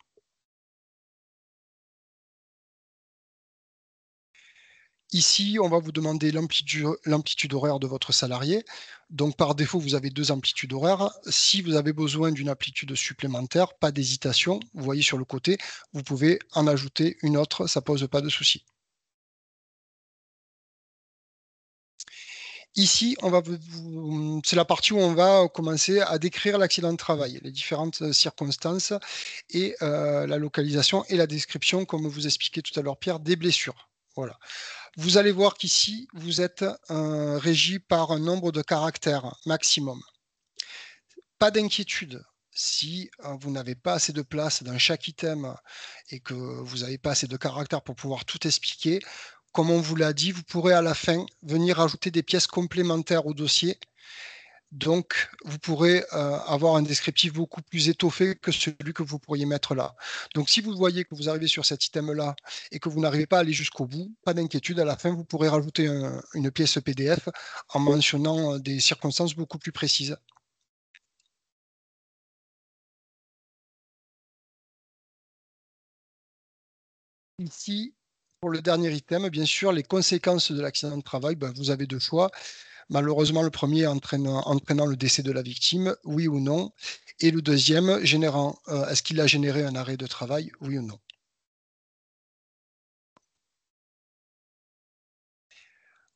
Ici, on va vous demander l'amplitude horaire de votre salarié. Donc, par défaut, vous avez 2 amplitudes horaires. Si vous avez besoin d'une amplitude supplémentaire, pas d'hésitation. Vous voyez sur le côté, vous pouvez en ajouter une autre, ça ne pose pas de souci. Ici, c'est la partie où on va commencer à décrire l'accident de travail, les différentes circonstances et la localisation et la description, comme vous expliquait tout à l'heure Pierre, des blessures. Voilà. Vous allez voir qu'ici, vous êtes régi par un nombre de caractères maximum. Pas d'inquiétude. Si vous n'avez pas assez de place dans chaque item et que vous n'avez pas assez de caractères pour pouvoir tout expliquer, comme on vous l'a dit, vous pourrez à la fin venir ajouter des pièces complémentaires au dossier. Donc, vous pourrez avoir un descriptif beaucoup plus étoffé que celui que vous pourriez mettre là. Donc, si vous voyez que vous arrivez sur cet item-là et que vous n'arrivez pas à aller jusqu'au bout, pas d'inquiétude, à la fin, vous pourrez rajouter une pièce PDF en mentionnant des circonstances beaucoup plus précises. Ici, pour le dernier item, bien sûr, les conséquences de l'accident de travail, vous avez 2 choix. Malheureusement, le premier entraînant le décès de la victime, oui ou non. Et le deuxième, est-ce qu'il a généré un arrêt de travail, oui ou non.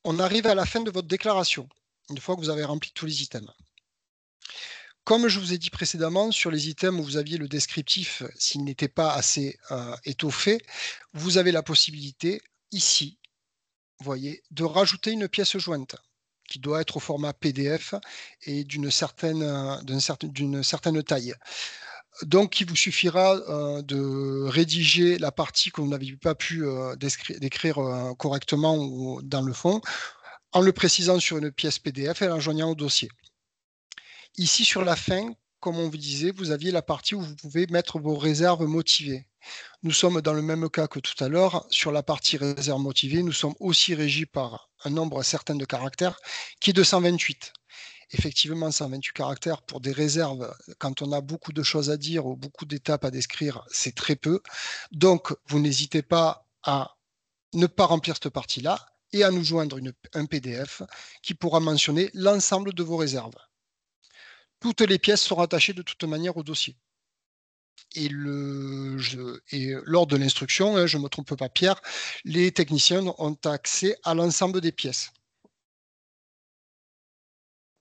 On arrive à la fin de votre déclaration, une fois que vous avez rempli tous les items. Comme je vous ai dit précédemment, sur les items où vous aviez le descriptif, s'il n'était pas assez étoffé, vous avez la possibilité, ici, vous voyez, de rajouter une pièce jointe qui doit être au format PDF et d'une certaine taille. Donc, il vous suffira de rédiger la partie que vous n'avez pas pu décrire correctement ou dans le fond, en le précisant sur une pièce PDF et en joignant au dossier. Ici, sur la fin, comme on vous disait, vous aviez la partie où vous pouvez mettre vos réserves motivées. Nous sommes dans le même cas que tout à l'heure. Sur la partie réserve motivée, nous sommes aussi régis par un nombre certain de caractères qui est de 128. Effectivement, 128 caractères pour des réserves, quand on a beaucoup de choses à dire ou beaucoup d'étapes à décrire, c'est très peu. Donc, vous n'hésitez pas à ne pas remplir cette partie-là et à nous joindre un PDF qui pourra mentionner l'ensemble de vos réserves. Toutes les pièces sont rattachées de toute manière au dossier. Et lors de l'instruction, je ne me trompe pas Pierre, les techniciens ont accès à l'ensemble des pièces.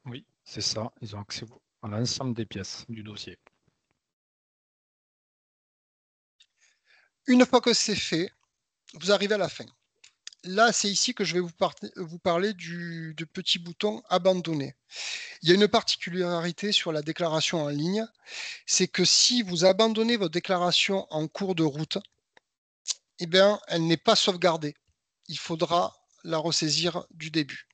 Oui, c'est ça, ils ont accès à l'ensemble des pièces du dossier. Une fois que c'est fait, vous arrivez à la fin. Là, c'est ici que je vais vous parler du petit bouton « Abandonner ». Il y a une particularité sur la déclaration en ligne, c'est que si vous abandonnez votre déclaration en cours de route, eh bien, elle n'est pas sauvegardée. Il faudra la ressaisir du début.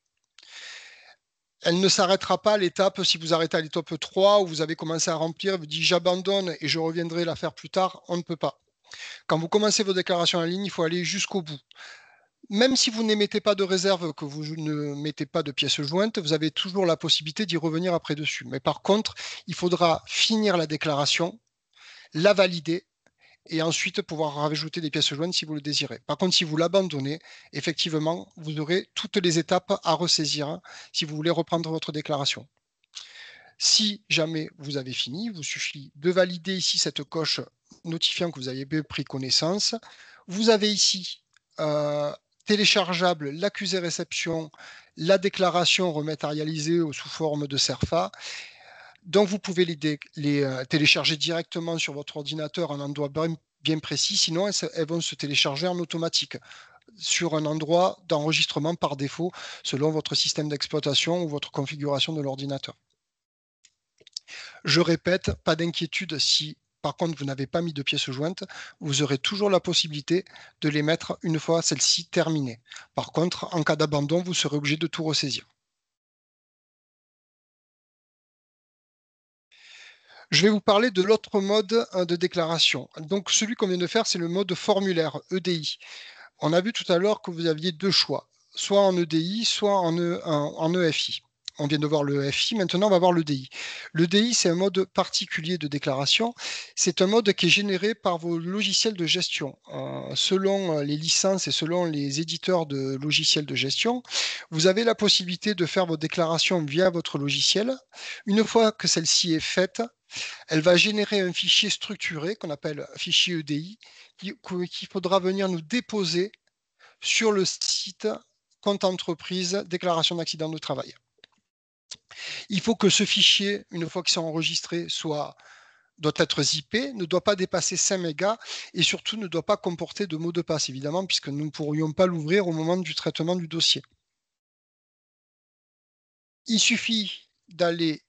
Elle ne s'arrêtera pas à l'étape, si vous arrêtez à l'étape 3 où vous avez commencé à remplir, vous dites j'abandonne et je reviendrai la faire plus tard, on ne peut pas. Quand vous commencez vos déclarations en ligne, il faut aller jusqu'au bout. Même si vous n'émettez pas de réserve, que vous ne mettez pas de pièces jointes, vous avez toujours la possibilité d'y revenir après dessus. Mais par contre, il faudra finir la déclaration, la valider et ensuite pouvoir rajouter des pièces jointes si vous le désirez. Par contre, si vous l'abandonnez, effectivement, vous aurez toutes les étapes à ressaisir si vous voulez reprendre votre déclaration. Si jamais vous avez fini, il vous suffit de valider ici cette coche notifiant que vous avez bien pris connaissance. Vous avez ici téléchargeable l'accusé réception, la déclaration rematérialisée sous forme de CERFA. Donc, vous pouvez les télécharger directement sur votre ordinateur à un endroit bien précis. Sinon, elles vont se télécharger en automatique sur un endroit d'enregistrement par défaut selon votre système d'exploitation ou votre configuration de l'ordinateur. Je répète, pas d'inquiétude si par contre vous n'avez pas mis de pièces jointes, vous aurez toujours la possibilité de les mettre une fois celle-ci terminée. Par contre, en cas d'abandon, vous serez obligé de tout ressaisir. Je vais vous parler de l'autre mode de déclaration. Donc celui qu'on vient de faire, c'est le mode formulaire, EDI. On a vu tout à l'heure que vous aviez 2 choix, soit en EDI, soit en EFI. On vient de voir le FI, maintenant on va voir le DI. Le DI, c'est un mode particulier de déclaration. C'est un mode qui est généré par vos logiciels de gestion. Selon les licences et selon les éditeurs de logiciels de gestion, vous avez la possibilité de faire vos déclarations via votre logiciel. Une fois que celle-ci est faite, elle va générer un fichier structuré qu'on appelle fichier EDI qu'il faudra venir nous déposer sur le site compte entreprise déclaration d'accident de travail. Il faut que ce fichier, une fois qu'il est enregistré, doit être zippé, ne doit pas dépasser 5 mégas et surtout ne doit pas comporter de mot de passe, évidemment, puisque nous ne pourrions pas l'ouvrir au moment du traitement du dossier. Il suffit d'aller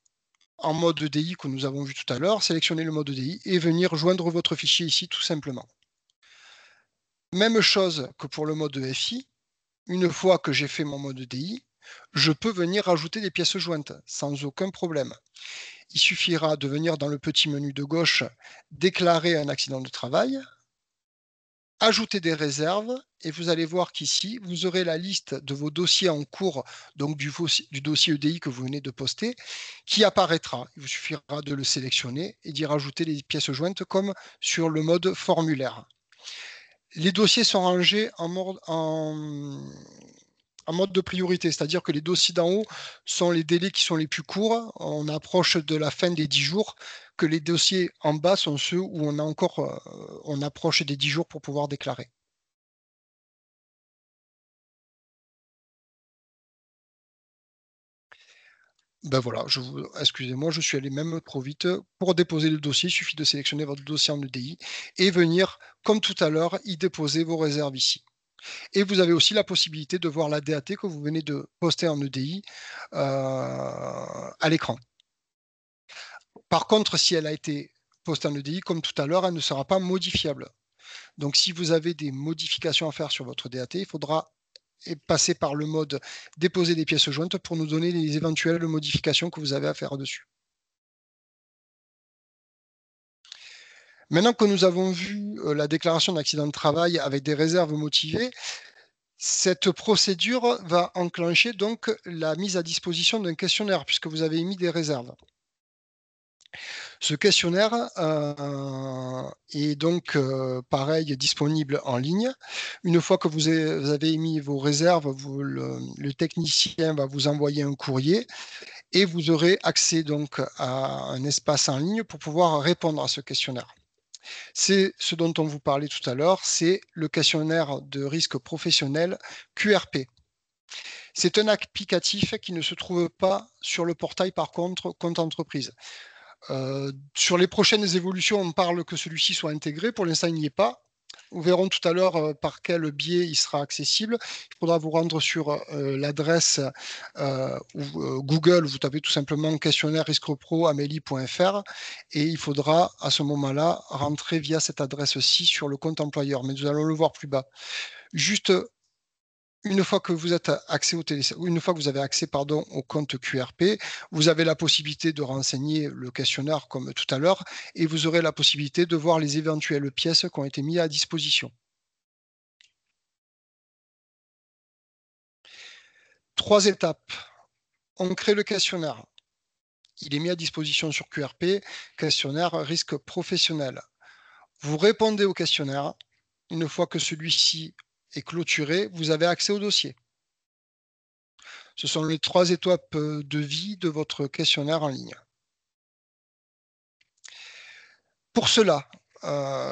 en mode EDI que nous avons vu tout à l'heure, sélectionner le mode EDI et venir joindre votre fichier ici tout simplement. Même chose que pour le mode FI, une fois que j'ai fait mon mode EDI, je peux venir ajouter des pièces jointes sans aucun problème. Il suffira de venir dans le petit menu de gauche, déclarer un accident de travail, ajouter des réserves, et vous allez voir qu'ici, vous aurez la liste de vos dossiers en cours, donc du dossier EDI que vous venez de poster, qui apparaîtra. Il vous suffira de le sélectionner et d'y rajouter les pièces jointes comme sur le mode formulaire. Les dossiers sont rangés en mode de priorité, c'est-à-dire que les dossiers d'en haut sont les délais qui sont les plus courts. On approche de la fin des 10 jours, que les dossiers en bas sont ceux où on approche des 10 jours pour pouvoir déclarer. Ben voilà, excusez-moi, je suis allé même trop vite. Pour déposer le dossier, il suffit de sélectionner votre dossier en EDI et venir, comme tout à l'heure, y déposer vos réserves ici. Et vous avez aussi la possibilité de voir la DAT que vous venez de poster en EDI à l'écran. Par contre, si elle a été postée en EDI, comme tout à l'heure, elle ne sera pas modifiable. Donc, si vous avez des modifications à faire sur votre DAT, il faudra passer par le mode déposer des pièces jointes pour nous donner les éventuelles modifications que vous avez à faire dessus. Maintenant que nous avons vu la déclaration d'accident de travail avec des réserves motivées, cette procédure va enclencher donc la mise à disposition d'un questionnaire puisque vous avez émis des réserves. Ce questionnaire est donc pareil disponible en ligne. Une fois que vous avez émis vos réserves, le technicien va vous envoyer un courrier et vous aurez accès donc à un espace en ligne pour pouvoir répondre à ce questionnaire. C'est ce dont on vous parlait tout à l'heure, c'est le questionnaire de risque professionnel QRP. C'est un applicatif qui ne se trouve pas sur le portail, par contre, compte entreprise. Sur les prochaines évolutions, on parle que celui-ci soit intégré. Pour l'instant, il n'y est pas. Nous verrons tout à l'heure par quel biais il sera accessible. Il faudra vous rendre sur l'adresse Google. Vous tapez tout simplement questionnaire risque pro amélie.fr et il faudra à ce moment-là rentrer via cette adresse-ci sur le compte employeur. Mais nous allons le voir plus bas. Juste une fois que vous êtes une fois que vous avez accès au compte QRP, vous avez la possibilité de renseigner le questionnaire comme tout à l'heure et vous aurez la possibilité de voir les éventuelles pièces qui ont été mises à disposition. 3 étapes. On crée le questionnaire. Il est mis à disposition sur QRP, questionnaire risque professionnel. Vous répondez au questionnaire. Une fois que celui-ci est clôturé, vous avez accès au dossier. Ce sont les 3 étapes de vie de votre questionnaire en ligne. Pour cela,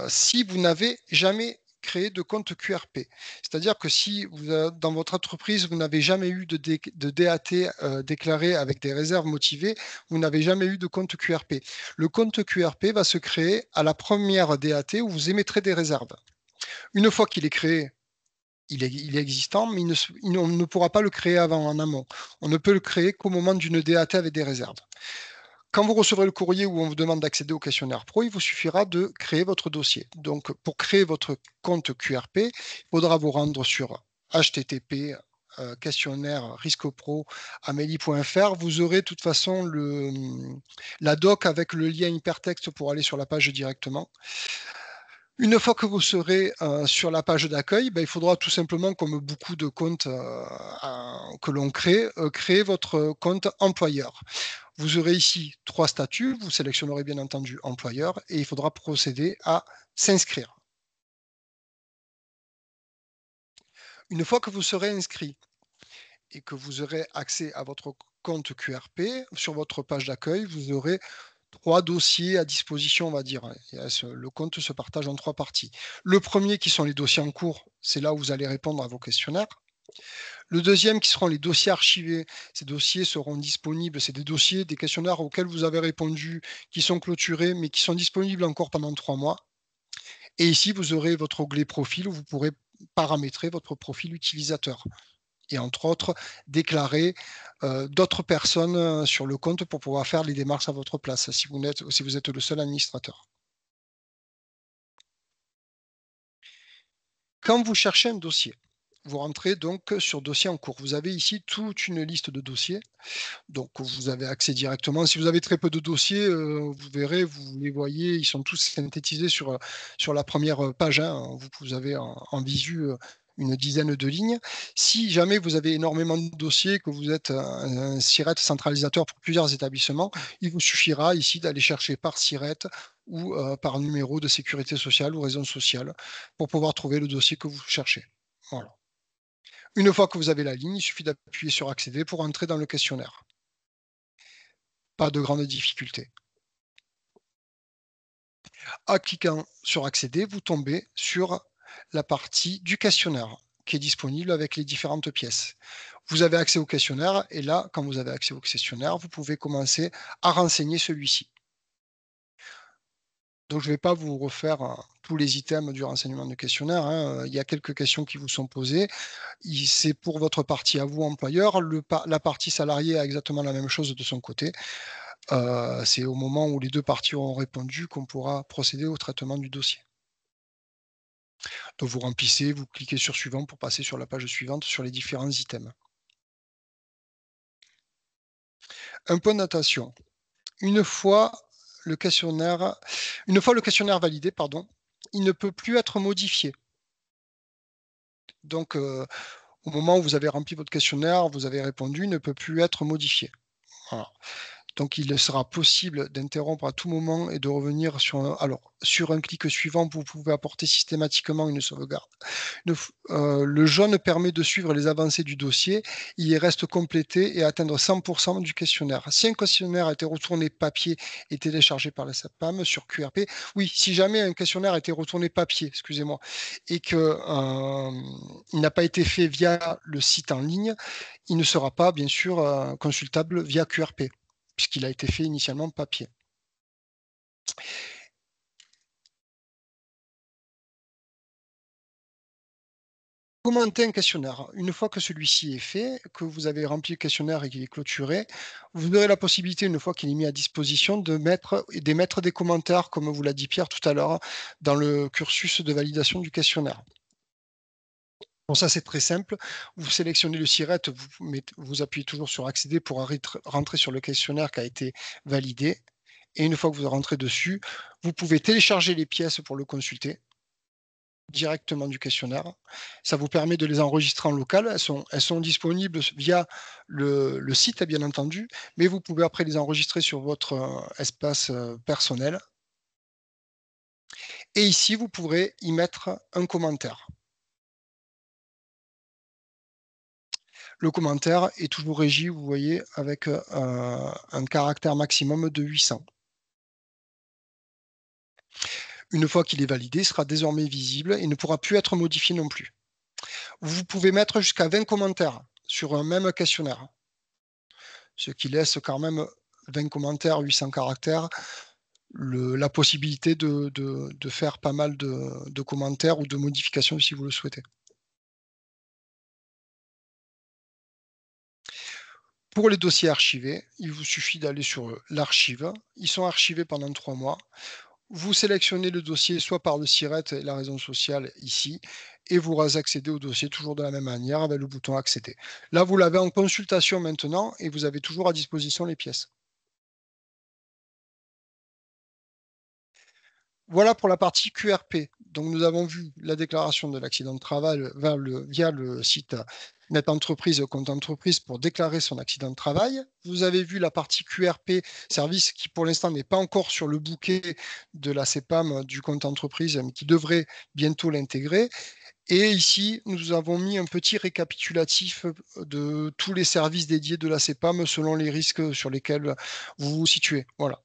si vous n'avez jamais créé de compte QRP, c'est-à-dire que si dans votre entreprise, vous n'avez jamais eu de DAT déclaré avec des réserves motivées, vous n'avez jamais eu de compte QRP. Le compte QRP va se créer à la première DAT où vous émettrez des réserves. Une fois qu'il est créé, il est existant, mais on ne pourra pas le créer avant, en amont. On ne peut le créer qu'au moment d'une DAT avec des réserves. Quand vous recevrez le courrier où on vous demande d'accéder au questionnaire pro, il vous suffira de créer votre dossier. Donc, pour créer votre compte QRP, il faudra vous rendre sur http questionnaire risque pro amélie.fr. Vous aurez de toute façon la doc avec le lien hypertexte pour aller sur la page directement. Une fois que vous serez sur la page d'accueil, il faudra tout simplement, comme beaucoup de comptes que l'on crée, créer votre compte employeur. Vous aurez ici 3 statuts, vous sélectionnerez bien entendu employeur et il faudra procéder à s'inscrire. Une fois que vous serez inscrit et que vous aurez accès à votre compte QRP, sur votre page d'accueil, vous aurez 3 dossiers à disposition, on va dire. Le compte se partage en 3 parties. Le premier qui sont les dossiers en cours, c'est là où vous allez répondre à vos questionnaires. Le deuxième qui seront les dossiers archivés. Ces dossiers seront disponibles, c'est des dossiers, des questionnaires auxquels vous avez répondu, qui sont clôturés, mais qui sont disponibles encore pendant 3 mois. Et ici, vous aurez votre onglet profil où vous pourrez paramétrer votre profil utilisateur et entre autres déclarer d'autres personnes sur le compte pour pouvoir faire les démarches à votre place si vous êtes le seul administrateur. Quand vous cherchez un dossier, vous rentrez donc sur dossier en cours. Vous avez ici toute une liste de dossiers. Donc vous avez accès directement. Si vous avez très peu de dossiers, vous verrez, vous les voyez, ils sont tous synthétisés sur la première page, hein. Vous avez en visu une dizaine de lignes. Si jamais vous avez énormément de dossiers, que vous êtes un SIRET centralisateur pour plusieurs établissements, il vous suffira ici d'aller chercher par SIRET ou par numéro de sécurité sociale ou raison sociale pour pouvoir trouver le dossier que vous cherchez. Voilà. Une fois que vous avez la ligne, il suffit d'appuyer sur accéder pour entrer dans le questionnaire. Pas de grande difficulté. En cliquant sur accéder, vous tombez sur la partie du questionnaire qui est disponible avec les différentes pièces. Vous avez accès au questionnaire et là, quand vous avez accès au questionnaire, vous pouvez commencer à renseigner celui-ci. Donc, je ne vais pas vous refaire tous les items du renseignement du questionnaire, hein. Il y a quelques questions qui vous sont posées. C'est pour votre partie à vous, employeur. La partie salariée a exactement la même chose de son côté. C'est au moment où les 2 parties auront répondu qu'on pourra procéder au traitement du dossier. Donc vous remplissez, vous cliquez sur suivant pour passer sur la page suivante sur les différents items. Un point de notation. Une fois le questionnaire validé, pardon, il ne peut plus être modifié. Donc au moment où vous avez rempli votre questionnaire, vous avez répondu, il ne peut plus être modifié. Voilà. Donc, il sera possible d'interrompre à tout moment et de revenir sur un clic suivant, vous pouvez apporter systématiquement une sauvegarde. Le jaune permet de suivre les avancées du dossier. Il reste complété et atteindre 100% du questionnaire. Si un questionnaire a été retourné papier et téléchargé par la SAPAM sur QRP, oui, si jamais un questionnaire a été retourné papier, excusez-moi, et qu'il n'a pas été fait via le site en ligne, il ne sera pas, bien sûr, consultable via QRP, puisqu'il a été fait initialement papier. Commenter un questionnaire. Une fois que celui-ci est fait, que vous avez rempli le questionnaire et qu'il est clôturé, vous aurez la possibilité, une fois qu'il est mis à disposition, d'émettre des commentaires, comme vous l'a dit Pierre tout à l'heure, dans le cursus de validation du questionnaire. Bon, ça, c'est très simple. Vous sélectionnez le SIRET, vous appuyez toujours sur accéder pour rentrer sur le questionnaire qui a été validé. Et une fois que vous rentrez dessus, vous pouvez télécharger les pièces pour le consulter directement du questionnaire. Ça vous permet de les enregistrer en local. Elles sont disponibles via le site, bien entendu, mais vous pouvez après les enregistrer sur votre espace personnel. Et ici, vous pourrez y mettre un commentaire. Le commentaire est toujours régi, vous voyez, avec un caractère maximum de 800. Une fois qu'il est validé, il sera désormais visible et ne pourra plus être modifié non plus. Vous pouvez mettre jusqu'à 20 commentaires sur un même questionnaire, ce qui laisse quand même 20 commentaires, 800 caractères, la possibilité de faire pas mal de commentaires ou de modifications si vous le souhaitez. Pour les dossiers archivés, il vous suffit d'aller sur l'archive. Ils sont archivés pendant 3 mois. Vous sélectionnez le dossier soit par le SIRET et la raison sociale ici, et vous accédez au dossier toujours de la même manière avec le bouton accéder. Là, vous l'avez en consultation maintenant et vous avez toujours à disposition les pièces. Voilà pour la partie QRP. Donc, nous avons vu la déclaration de l'accident de travail via le site Net Entreprise, compte entreprise pour déclarer son accident de travail. Vous avez vu la partie QRP, service qui pour l'instant n'est pas encore sur le bouquet de la CEPAM du compte entreprise, mais qui devrait bientôt l'intégrer. Et ici, nous avons mis un petit récapitulatif de tous les services dédiés de la CEPAM selon les risques sur lesquels vous vous situez. Voilà.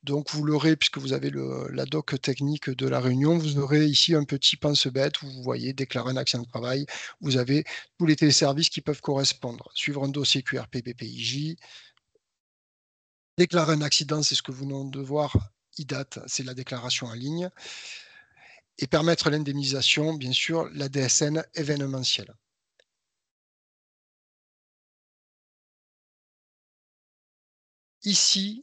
Donc, vous l'aurez, puisque vous avez la doc technique de la réunion, vous aurez ici un petit pense-bête où vous voyez déclarer un accident de travail. Vous avez tous les téléservices qui peuvent correspondre. Suivre un dossier QRP BPIJ. Déclarer un accident, c'est ce que vous venez de voir. IDAT, c'est la déclaration en ligne. Et permettre l'indemnisation, bien sûr, la DSN événementielle. Ici,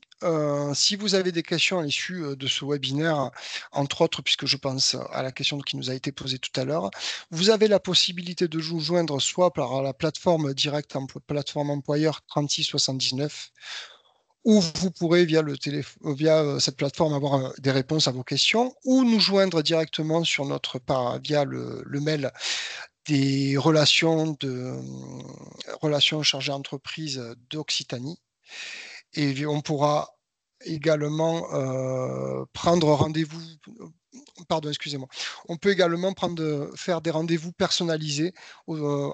si vous avez des questions à l'issue de ce webinaire, entre autres, puisque je pense à la question qui nous a été posée tout à l'heure, vous avez la possibilité de vous joindre soit par la plateforme directe, plateforme employeur 3679, ou vous pourrez via cette plateforme avoir des réponses à vos questions, ou nous joindre directement sur via le mail des relations chargées entreprises d'Occitanie. Et on pourra également prendre rendez-vous. Pardon, excusez-moi. On peut également faire des rendez-vous personnalisés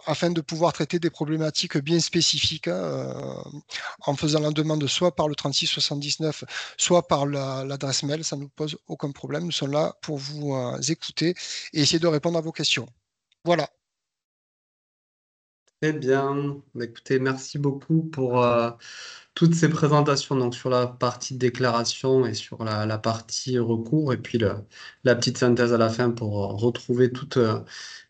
afin de pouvoir traiter des problématiques bien spécifiques en faisant la demande soit par le 3679, soit par l'adresse mail. Ça ne nous pose aucun problème. Nous sommes là pour vous écouter et essayer de répondre à vos questions. Voilà. Très bien. Bah, écoutez, merci beaucoup pour toutes ces présentations donc sur la partie déclaration et sur la partie recours et puis la petite synthèse à la fin pour retrouver toutes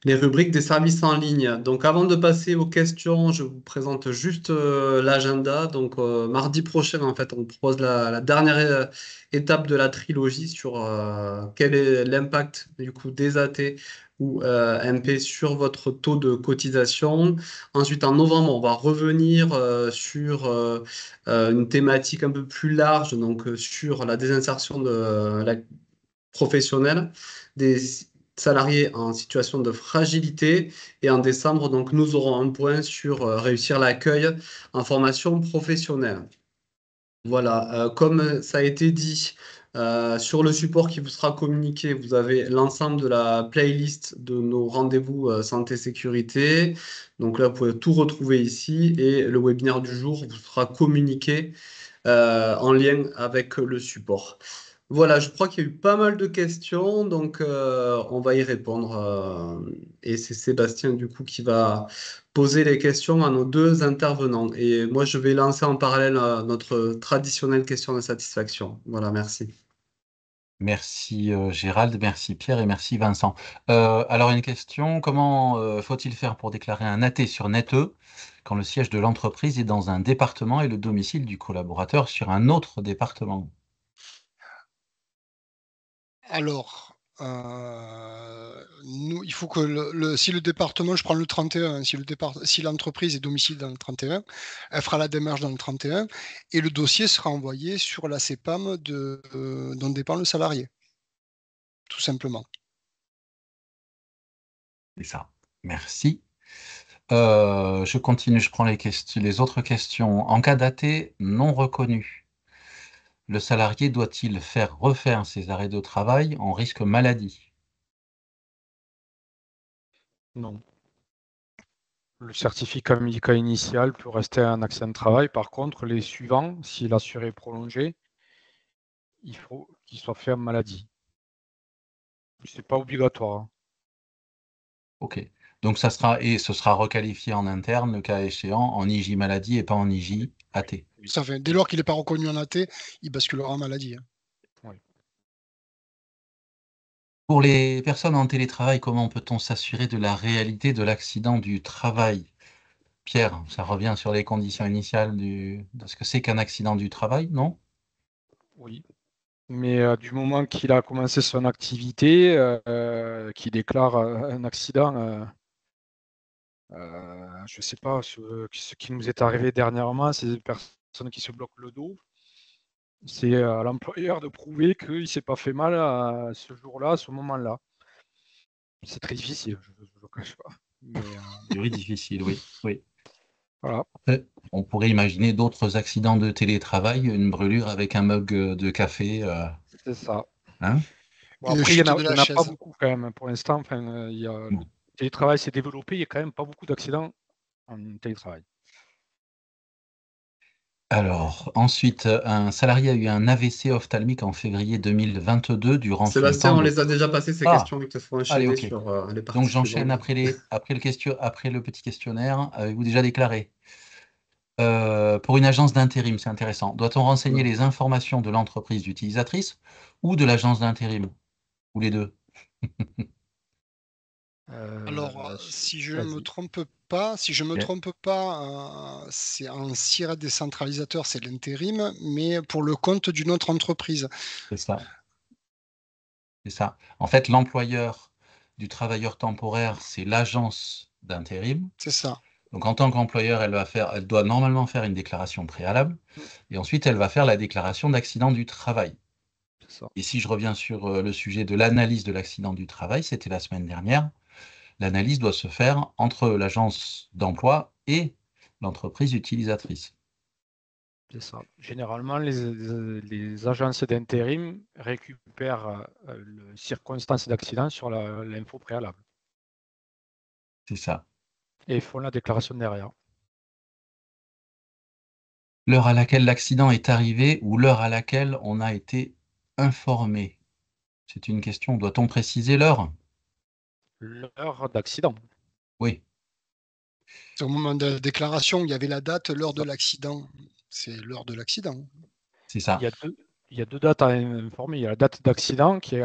les rubriques des services en ligne. Donc avant de passer aux questions, je vous présente juste l'agenda. Donc mardi prochain, en fait, on propose la dernière étape de la trilogie sur quel est l'impact du coup des AT ou MP sur votre taux de cotisation. Ensuite, en novembre, on va revenir sur une thématique un peu plus large, donc sur la désinsertion professionnelle des salariés en situation de fragilité. Et en décembre, donc, nous aurons un point sur réussir l'accueil en formation professionnelle. Voilà, comme ça a été dit, sur le support qui vous sera communiqué, vous avez l'ensemble de la playlist de nos rendez-vous santé-sécurité. Donc là, vous pouvez tout retrouver ici et le webinaire du jour vous sera communiqué en lien avec le support. Voilà, je crois qu'il y a eu pas mal de questions, donc on va y répondre. Et c'est Sébastien, du coup, qui va poser les questions à nos deux intervenants. Et moi, je vais lancer en parallèle notre traditionnelle question de satisfaction. Voilà, merci. Merci Gérald, merci Pierre et merci Vincent. Alors une question, comment faut-il faire pour déclarer un AT sur NetE quand le siège de l'entreprise est dans un département et le domicile du collaborateur sur un autre département? Alors, il faut que si le département, je prends le 31, si l'entreprise est domicile dans le 31, elle fera la démarche dans le 31 et le dossier sera envoyé sur la CEPAM dont dépend le salarié, tout simplement. C'est ça. Merci. Je continue, je prends les autres questions. En cas d'AT non reconnu, le salarié doit-il refaire ses arrêts de travail en risque maladie? Non. Le certificat médical initial peut rester un accident de travail. Par contre, les suivants, si l'assuré est prolongé, il faut qu'il soit fait en maladie. C'est pas obligatoire. Hein. Ok. Donc ce sera requalifié en interne, le cas échéant, en IJ maladie et pas en IJ AT. Ça fait, dès lors qu'il n'est pas reconnu en AT, il basculera en maladie. Hein. Oui. Pour les personnes en télétravail, comment peut-on s'assurer de la réalité de l'accident du travail? Pierre, ça revient sur les conditions initiales de ce que c'est qu'un accident du travail, non? Oui. Mais du moment qu'il a commencé son activité, qu'il déclare un accident, je ne sais pas, ce qui nous est arrivé dernièrement, c'est des personnes qui se bloquent le dos. C'est à l'employeur de prouver qu'il ne s'est pas fait mal à ce jour-là, à ce moment-là. c'est très difficile, je ne le cache pas. Mais Théorie difficile, oui. Oui. voilà, Après, on pourrait imaginer d'autres accidents de télétravail, une brûlure avec un mug de café. c'est ça. Hein Bon, Une après, chute de il y la en a pas chaise. beaucoup quand même pour l'instant. Enfin, le Bon. télétravail s'est développé, il n'y a quand même pas beaucoup d'accidents en télétravail. Alors, ensuite, un salarié a eu un AVC ophtalmique en février 2022 durant son Sébastien, temps on de... les a déjà passées ces Ah, questions. Il te faut allez, enchaîner ok. sur les Donc parties j'enchaîne suivantes. après le petit questionnaire. Avez-vous déjà déclaré? Pour une agence d'intérim, c'est intéressant. Doit-on renseigner les informations de l'entreprise utilisatrice ou de l'agence d'intérim? Ou les deux? Alors, si je ne me Vas-y. Ok, trompe pas, c'est un SIRET décentralisateur, c'est l'intérim, mais pour le compte d'une autre entreprise. c'est ça. C'est ça. En fait, l'employeur du travailleur temporaire, c'est l'agence d'intérim. C'est ça. Donc, en tant qu'employeur, elle doit normalement faire une déclaration préalable et ensuite, elle va faire la déclaration d'accident du travail. C'est ça. Et si je reviens sur le sujet de l'analyse de l'accident du travail, c'était la semaine dernière, l'analyse doit se faire entre l'agence d'emploi et l'entreprise utilisatrice. C'est ça. Généralement, les agences d'intérim récupèrent les circonstances d'accident sur l'info préalable C'est ça. et font la déclaration derrière. L'heure à laquelle l'accident est arrivé ou l'heure à laquelle on a été informé. C'est une question. Doit-on préciser l'heure? L'heure d'accident. Oui, C'est au moment de la déclaration, il y avait la date, l'heure C'est de ça. l'accident. C'est l'heure de l'accident. c'est Il ça. y a deux, il y a deux dates à informer. Il y a la date d'accident qui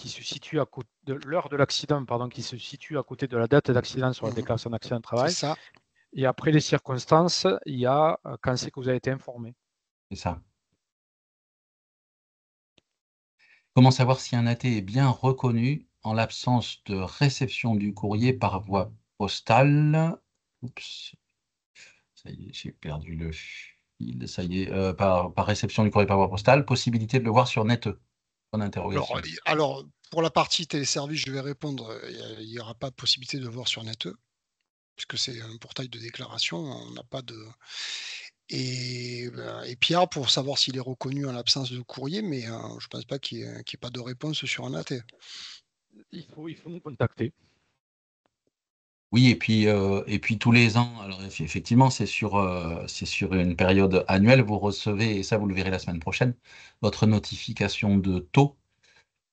se situe à côté de l'heure de l'accident, pardon, qui se situe à côté de la date d'accident sur la Mhm. déclaration d'accident de C'est travail. ça. Et après les circonstances, il y a quand c'est que vous avez été informé. C'est ça. Comment savoir si un athée est bien reconnu en l'absence de réception du courrier par voie postale? Oups, ça y est, j'ai perdu le fil. Ça y est, par réception du courrier par voie postale, possibilité de le voir sur Net. Point d'interrogation. Alors, pour la partie téléservice, je vais répondre, il n'y aura pas de possibilité de voir sur NetE, puisque c'est un portail de déclaration, on n'a pas de et Pierre, pour savoir s'il est reconnu en l'absence de courrier, mais je ne pense pas qu'il y ait pas de réponse sur un AT. Il faut nous contacter. Oui, et puis tous les ans, alors effectivement, c'est sur une période annuelle, vous recevez, et ça vous le verrez la semaine prochaine, votre notification de taux,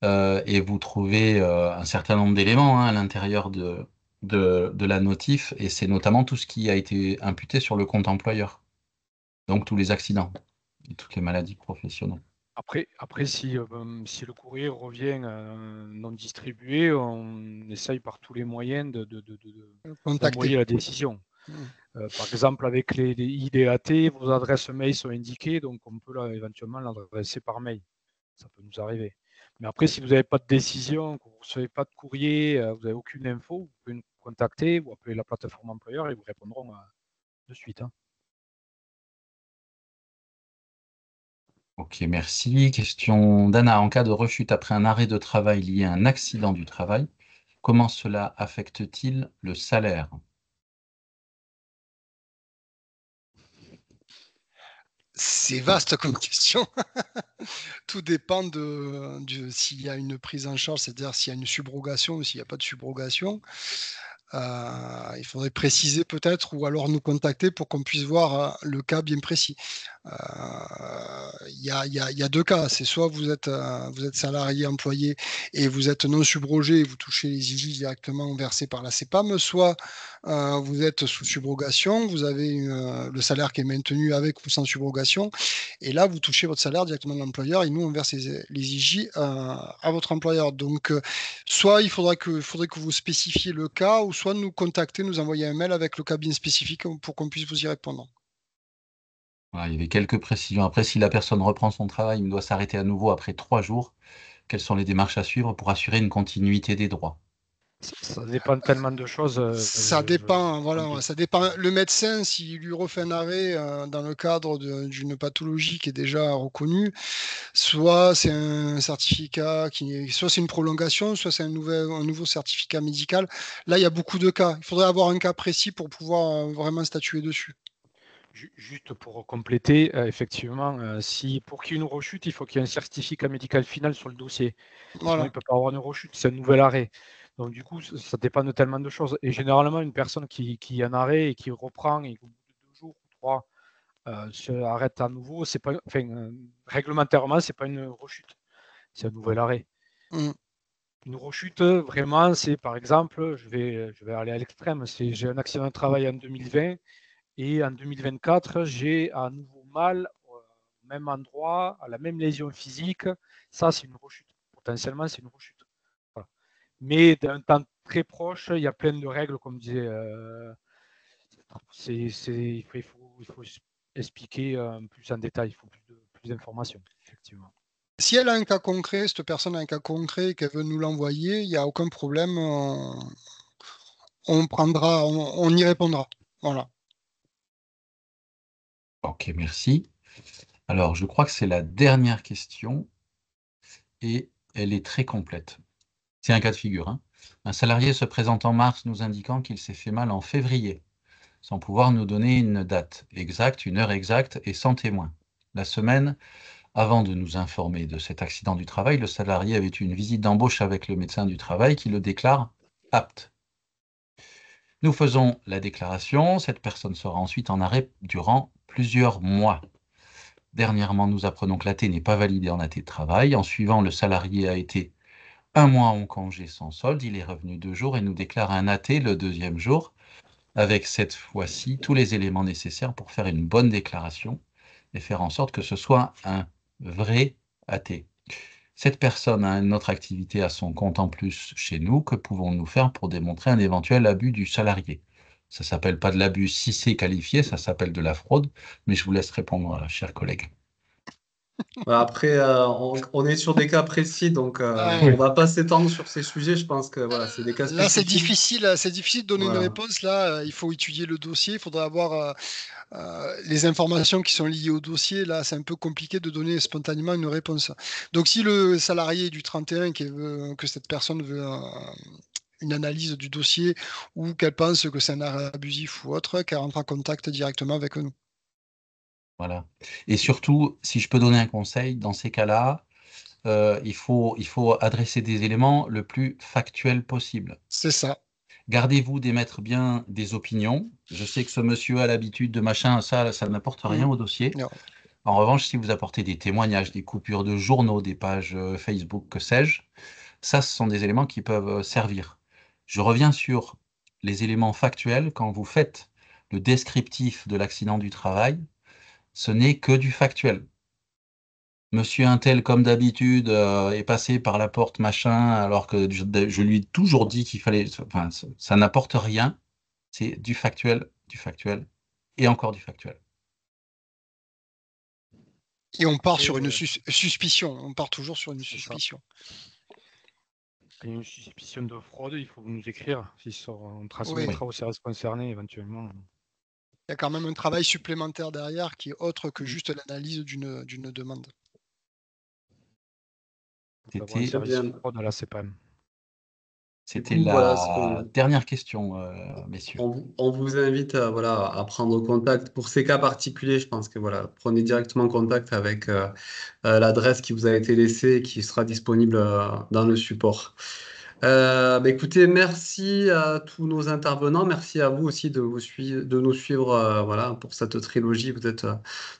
et vous trouvez un certain nombre d'éléments à l'intérieur de la notif, et c'est notamment tout ce qui a été imputé sur le compte employeur, donc tous les accidents et toutes les maladies professionnelles. Après si le courrier revient non distribué, on essaye par tous les moyens Contacter. d'envoyer la décision. Mmh. Par exemple, avec les IDAT, vos adresses mail sont indiquées, donc on peut éventuellement l'adresser par mail. Ça peut nous arriver. Mais après, si vous n'avez pas de décision, que vous ne recevez pas de courrier, vous n'avez aucune info, vous pouvez nous contacter ou appeler la plateforme employeur et ils vous répondront de suite. Hein. Ok, merci. Question d'Anna. En cas de rechute après un arrêt de travail lié à un accident du travail, comment cela affecte-t-il le salaire? C'est vaste comme question. Tout dépend s'il y a une prise en charge, c'est-à-dire s'il y a une subrogation ou s'il n'y a pas de subrogation. Il faudrait préciser peut-être ou alors nous contacter pour qu'on puisse voir, le cas bien précis. Heu, il y a 2 cas, c'est soit vous êtes salarié, employé et vous êtes non subrogé et vous touchez les IJ directement versés par la CPAM, soit, vous êtes sous subrogation, vous avez le salaire qui est maintenu avec ou sans subrogation et là vous touchez votre salaire directement de l'employeur et nous on verse les IJ, à votre employeur donc soit faudrait que vous spécifiez le cas ou soit nous contacter, nous envoyer un mail avec le cas bien spécifique pour qu'on puisse vous y répondre. Voilà, il y avait quelques précisions. Après, si la personne reprend son travail, il doit s'arrêter à nouveau après 3 jours. Quelles sont les démarches à suivre pour assurer une continuité des droits? Ça dépend tellement de choses. Ça dépend, voilà, compliqué. ça dépend. Le médecin, s'il lui refait un arrêt dans le cadre d'une pathologie qui est déjà reconnue, soit c'est un certificat soit c'est une prolongation, soit c'est un nouveau certificat médical. Là, il y a beaucoup de cas. Il faudrait avoir un cas précis pour pouvoir vraiment statuer dessus. Juste pour compléter, effectivement, si pour qu'il y ait une rechute, il faut qu'il y ait un certificat médical final sur le dossier. Sinon, il ne Voilà. peut pas avoir une rechute, c'est un nouvel arrêt. Donc, du coup, ça dépend de tellement de choses. Et généralement, une personne qui est en arrêt et qui reprend, et au bout de 2 jours ou 3, se arrête à nouveau, c'est pas, enfin, réglementairement, ce n'est pas une rechute, c'est un nouvel arrêt. Mm. Une rechute, vraiment, c'est par exemple, je vais aller à l'extrême, c'est j'ai un accident de travail en 2020 et en 2024, j'ai à nouveau mal au même endroit, à la même lésion physique. Ça, c'est une rechute. Potentiellement, c'est une rechute. Voilà. Mais d'un temps très proche, il y a plein de règles, comme disait. Il faut expliquer plus en détail, il faut plus d'informations, effectivement. Si elle a un cas concret, cette personne a un cas concret et qu'elle veut nous l'envoyer, il n'y a aucun problème. On prendra, on y répondra. Voilà. Ok, merci. Alors, je crois que c'est la dernière question et elle est très complète. C'est un cas de figure, hein. Un salarié se présente en mars nous indiquant qu'il s'est fait mal en février, sans pouvoir nous donner une date exacte, une heure exacte et sans témoin. La semaine, avant de nous informer de cet accident du travail, le salarié avait eu une visite d'embauche avec le médecin du travail qui le déclare apte. Nous faisons la déclaration, cette personne sera ensuite en arrêt durant plusieurs mois. Dernièrement, nous apprenons que l'AT n'est pas validé en AT de travail. En suivant, le salarié a été un mois en congé sans solde. Il est revenu 2 jours et nous déclare un AT le deuxième jour, avec cette fois-ci tous les éléments nécessaires pour faire une bonne déclaration et faire en sorte que ce soit un vrai AT. Cette personne a une autre activité à son compte en plus chez nous. Que pouvons-nous faire pour démontrer un éventuel abus du salarié? Ça ne s'appelle pas de l'abus si c'est qualifié, ça s'appelle de la fraude, mais je vous laisse répondre, chers collègues. Voilà, après, on est sur des cas précis, donc Ouais. on Oui. va pas s'étendre sur ces sujets. Je pense que voilà, c'est des cas Là, spécifiques. c'est difficile de donner une Voilà. réponse. Là, il faut étudier le dossier. Il faudra avoir les informations qui sont liées au dossier. Là, c'est un peu compliqué de donner spontanément une réponse. Donc, si le salarié du 31 que cette personne veut une analyse du dossier ou qu'elle pense que c'est un arrêt abusif ou autre, qu'elle rentre en contact directement avec nous. Voilà. Et surtout, si je peux donner un conseil, dans ces cas-là, il faut adresser des éléments le plus factuels possible. C'est ça. Gardez-vous d'émettre bien des opinions. Je sais que ce monsieur a l'habitude de machin, ça n'apporte Mm. rien au dossier. Non. En revanche, si vous apportez des témoignages, des coupures de journaux, des pages Facebook, que sais-je, ça, ce sont des éléments qui peuvent servir. Je reviens sur les éléments factuels. Quand vous faites le descriptif de l'accident du travail, ce n'est que du factuel. Monsieur Untel, comme d'habitude, est passé par la porte machin, alors que je lui ai toujours dit qu'il fallait. Enfin, ça n'apporte rien. C'est du factuel et encore du factuel. Et on part Après, sur une suspicion. On part toujours sur une c'est ça. suspicion. Quand il y a une suspicion de fraude, il faut nous écrire. On Oui. transmettra au service concerné éventuellement. Il y a quand même un travail supplémentaire derrière qui est autre que juste l'analyse d'une demande. Il faut avoir un C'était, Très service bien. fraude à la CPAM. Du c'était coup, voilà ce la qu'on dernière question, messieurs. on vous invite voilà, à prendre contact pour ces cas particuliers. Je pense que voilà, prenez directement contact avec l'adresse qui vous a été laissée et qui sera disponible dans le support. Bah, écoutez, merci à tous nos intervenants. Merci à vous aussi de nous suivre voilà, pour cette trilogie. Vous êtes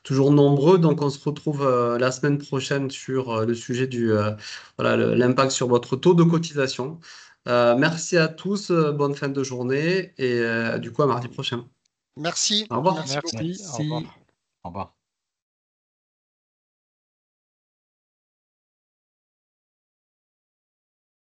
toujours nombreux. Donc, on se retrouve la semaine prochaine sur le sujet voilà, l'impact sur votre taux de cotisation. Merci à tous. Bonne fin de journée et du coup, à mardi prochain. Merci, Au revoir. merci beaucoup. Merci, au Merci. revoir. Au revoir.